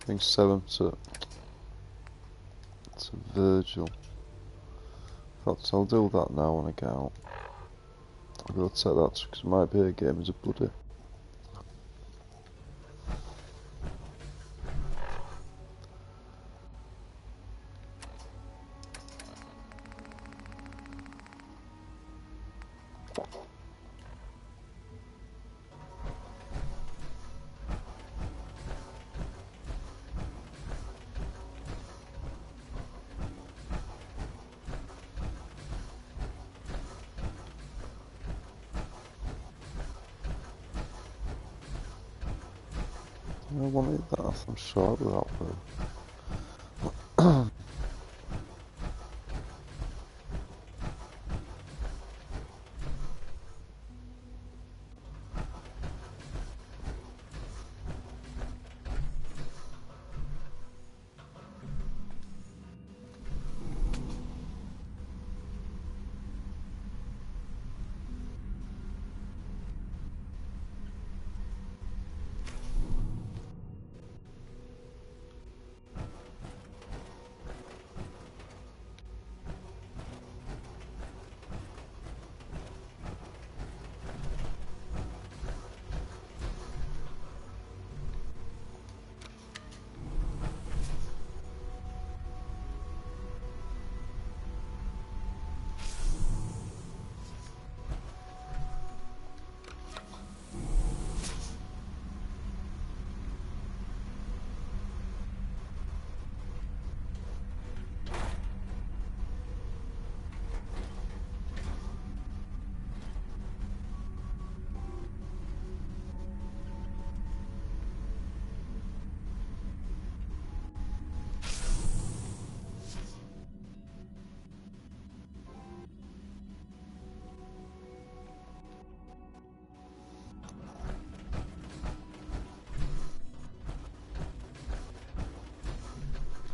I think 7 to Virgil. In fact, I'll do that now when I get out. I'll go take that because it might be a game as a bloody. I wanted that, I'm sure without them.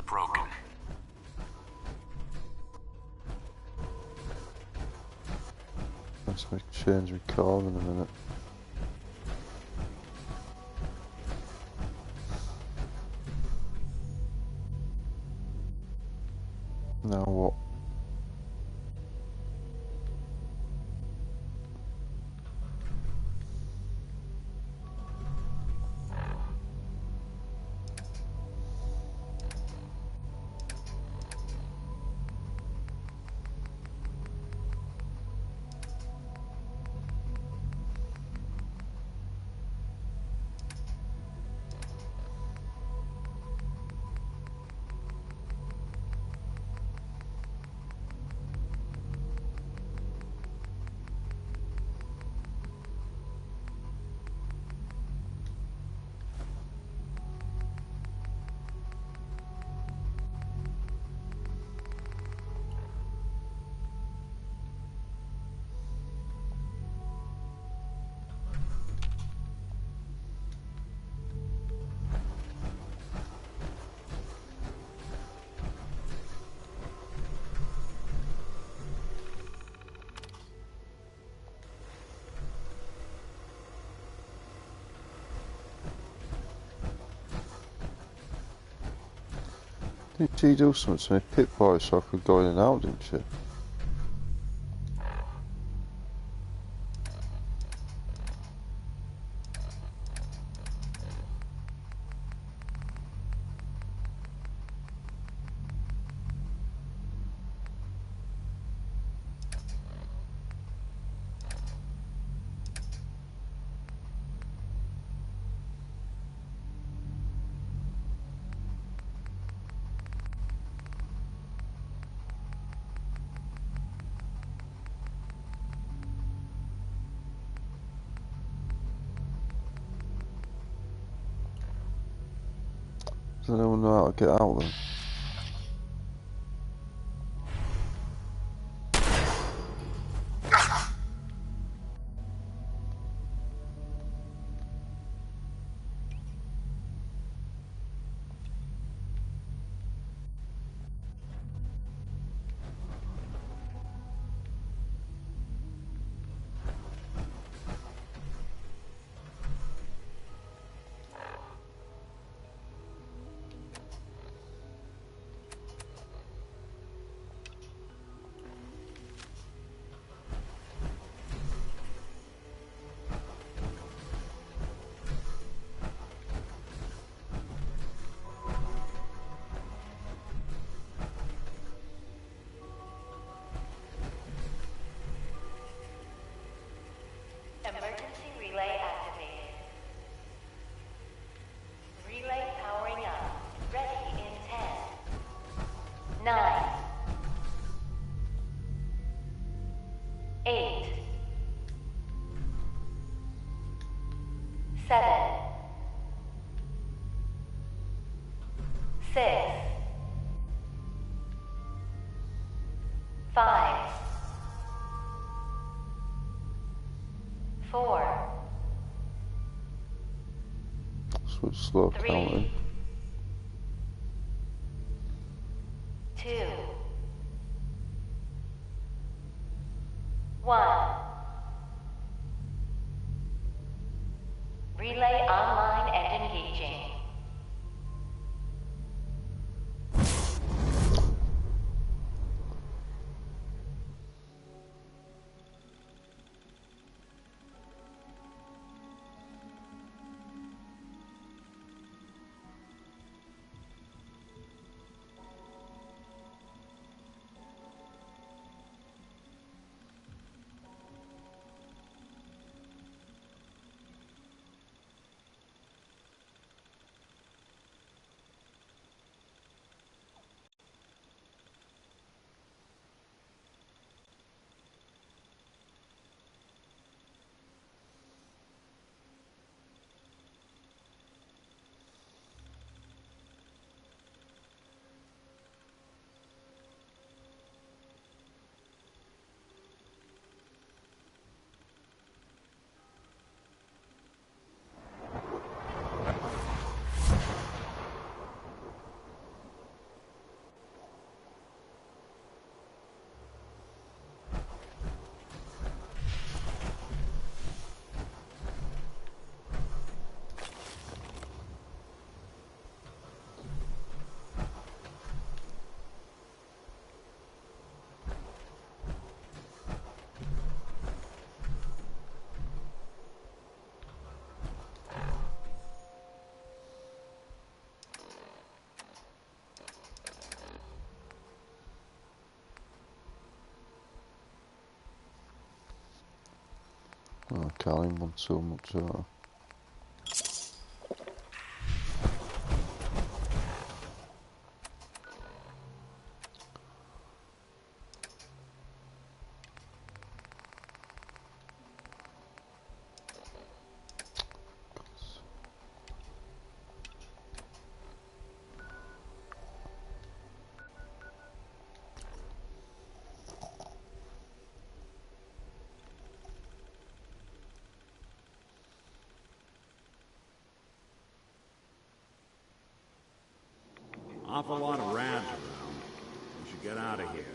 Broken.
Let's change my car in a minute. Now what? Did she do something to me, Pip-Boy, so I could go in and out, didn't she?
Does anyone know how to get out then?
Emergency relay activated. Relay powering up. Ready in 10, 9, 8, 7, 6, 5, 4,
Switch slow
3,
counting.
2, 1. Relay online and engaging.
I can't even want so much of that.
Awful lot of rats around. We should get out of here.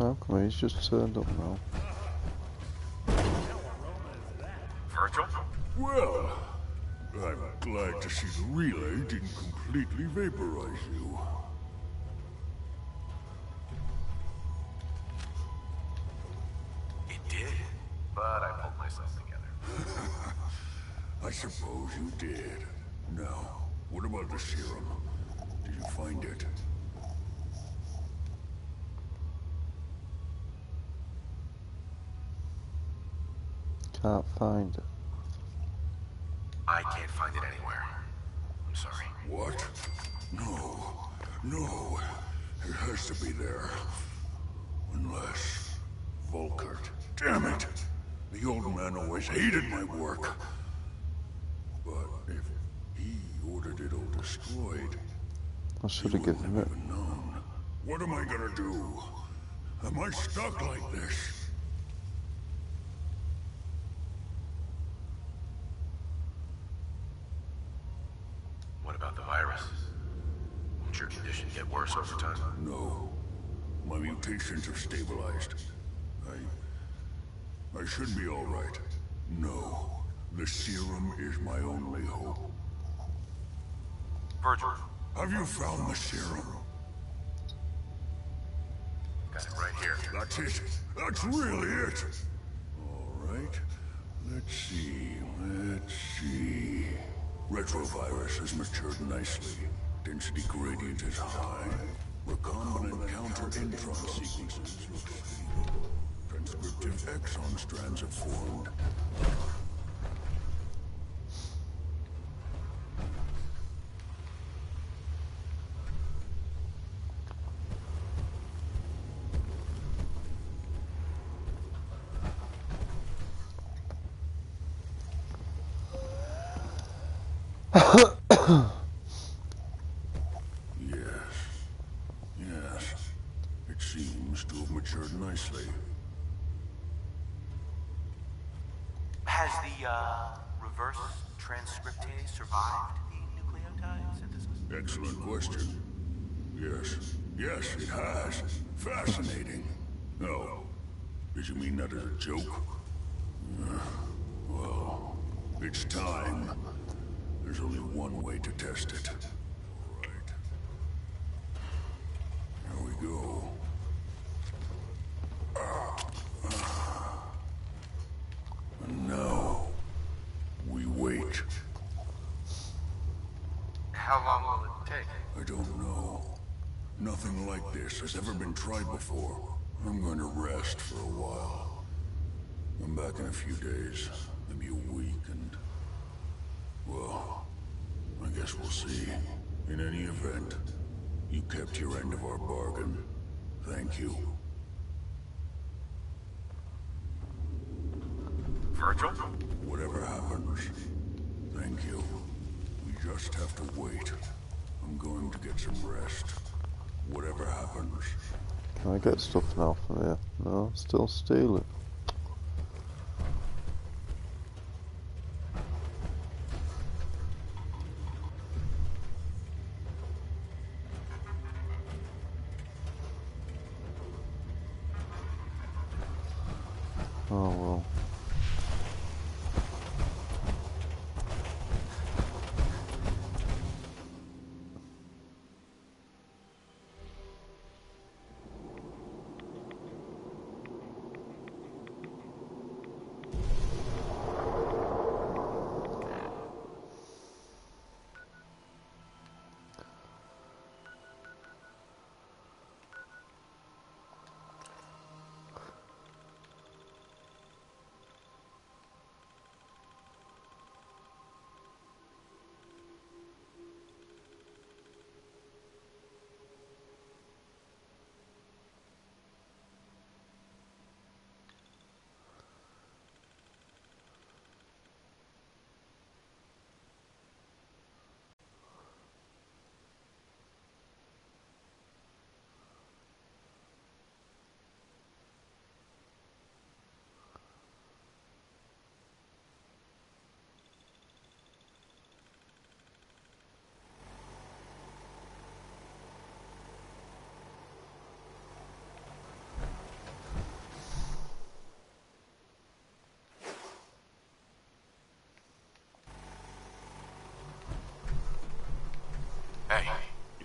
How come he's just turned up now?
Virgil? Well, I'm glad to see the relay didn't completely vaporize you.
It did, but I pulled myself together.
I suppose you did. Now, what about the serum? Did you find it?
Can't find it.
I can't find it anywhere. I'm sorry.
What? No. No. It has to be there. Unless... Volkert. Damn it! The old man always hated my work. But if he ordered it all destroyed...
I should have given him it.
Known. What am I gonna do? Am I stuck like this?
What about the virus? Won't your condition get worse over time?
No. My mutations have stabilized. I should be all right. No. The serum is my only hope.
Virgil.
Have you found the serum?
Got it right here.
That's it. That's really it. All right. Let's see. Retrovirus has matured nicely. Density gradient is high. Recombinant counter-intron sequences look stable. Transcriptive exon strands have formed. Yes. It seems to have matured nicely.
Has the, reverse transcriptase survived the nucleotide synthesis?
Excellent question. Yes, it has. Fascinating. Oh, did you mean that as a joke? Well, it's time. There's only one way to test it. All right. Here we go. And now, we wait.
How long will it take?
I don't know. Nothing like this has ever been tried before. I'm going to rest for a while. I'm back in a few days, maybe a week, and... well, I guess we'll see. In any event, you kept your end of our bargain. Thank you.
Virgil?
Whatever happens, thank you. We just have to wait. I'm going to get some rest. Whatever happens.
Can I get stuff now from here? No, still stealing. Oh well.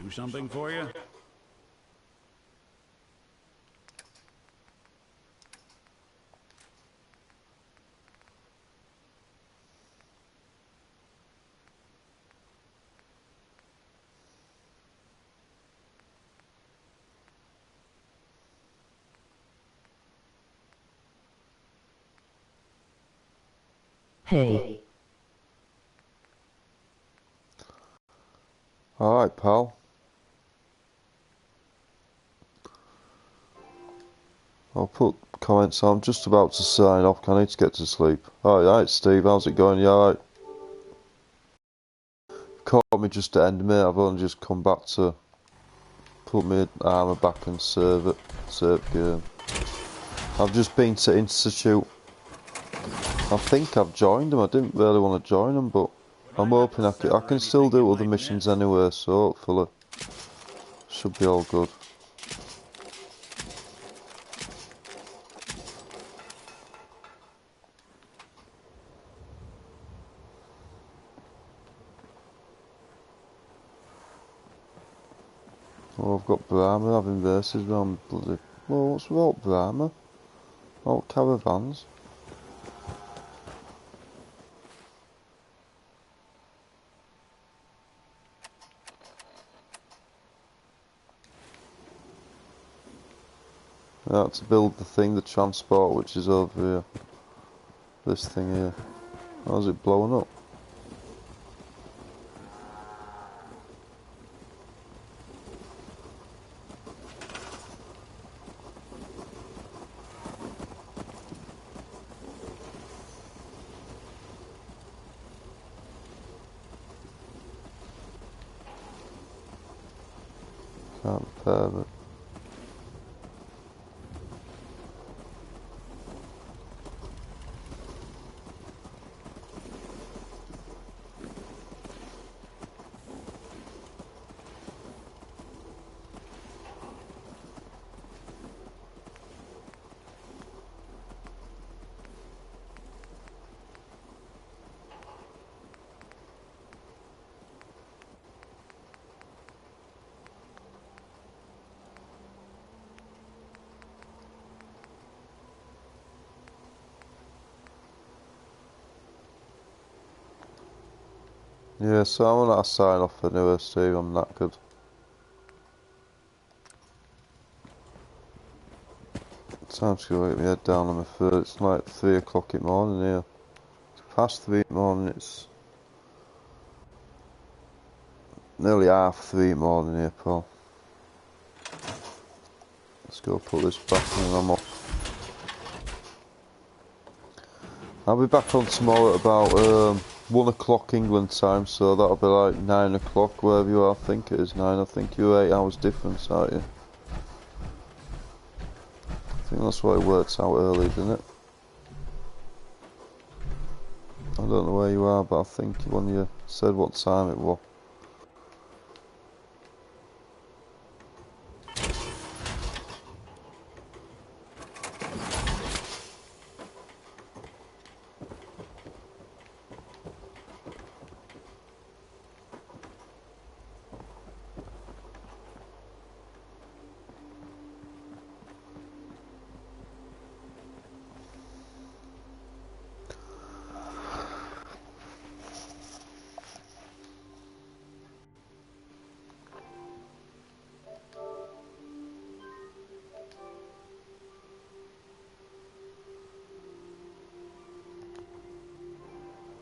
Do something for you?
Hey.
Alright, pal. I'll put comments on. I'm just about to sign off. I need to get to sleep. Alright, Steve, how's it going? You alright? Caught me just at end, mate. I've only just come back to put my armour back and save game. I've just been to Institute. I think I've joined them. I didn't really want to join them, but I'm hoping I can still do other missions anyway, so hopefully should be all good. Oh, I've got Brahma having verses around bloody... Well, what's without Brahma? All caravans. I had to build the thing, the transport, which is over here. This thing here. How's it blowing up? Can't repair it. Yeah, so I'm gonna sign off anyway, Steve. I'm knackered. Time to go get my head down on my foot. It's like 3 o'clock in the morning here. It's past 3 in the morning. It's nearly 3:30 in the morning here, pal. Let's go put this back and I'm off. I'll be back on tomorrow at about 1 o'clock England time, so that'll be like 9 o'clock wherever you are. I think it is 9. I think you're 8 hours difference, aren't you? I think that's why it works out early, doesn't it? I don't know where you are, but I think when you said what time it was.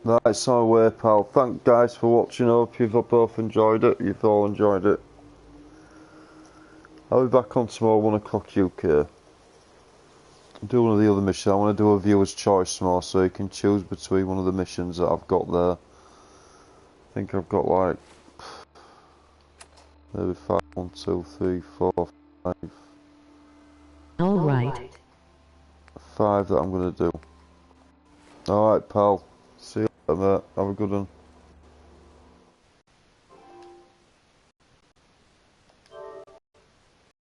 Right, so away, pal. Thank guys for watching. Hope you've both enjoyed it. You've all enjoyed it. I'll be back on tomorrow, 1 o'clock UK. Do one of the other missions. I want to do a viewer's choice tomorrow, so you can choose between one of the missions that I've got there. I think I've got like maybe 5, 1, 2, 3, 4, 5.
All right.
5 that I'm gonna do. Alright, pal. See you later, mate. Have a good one.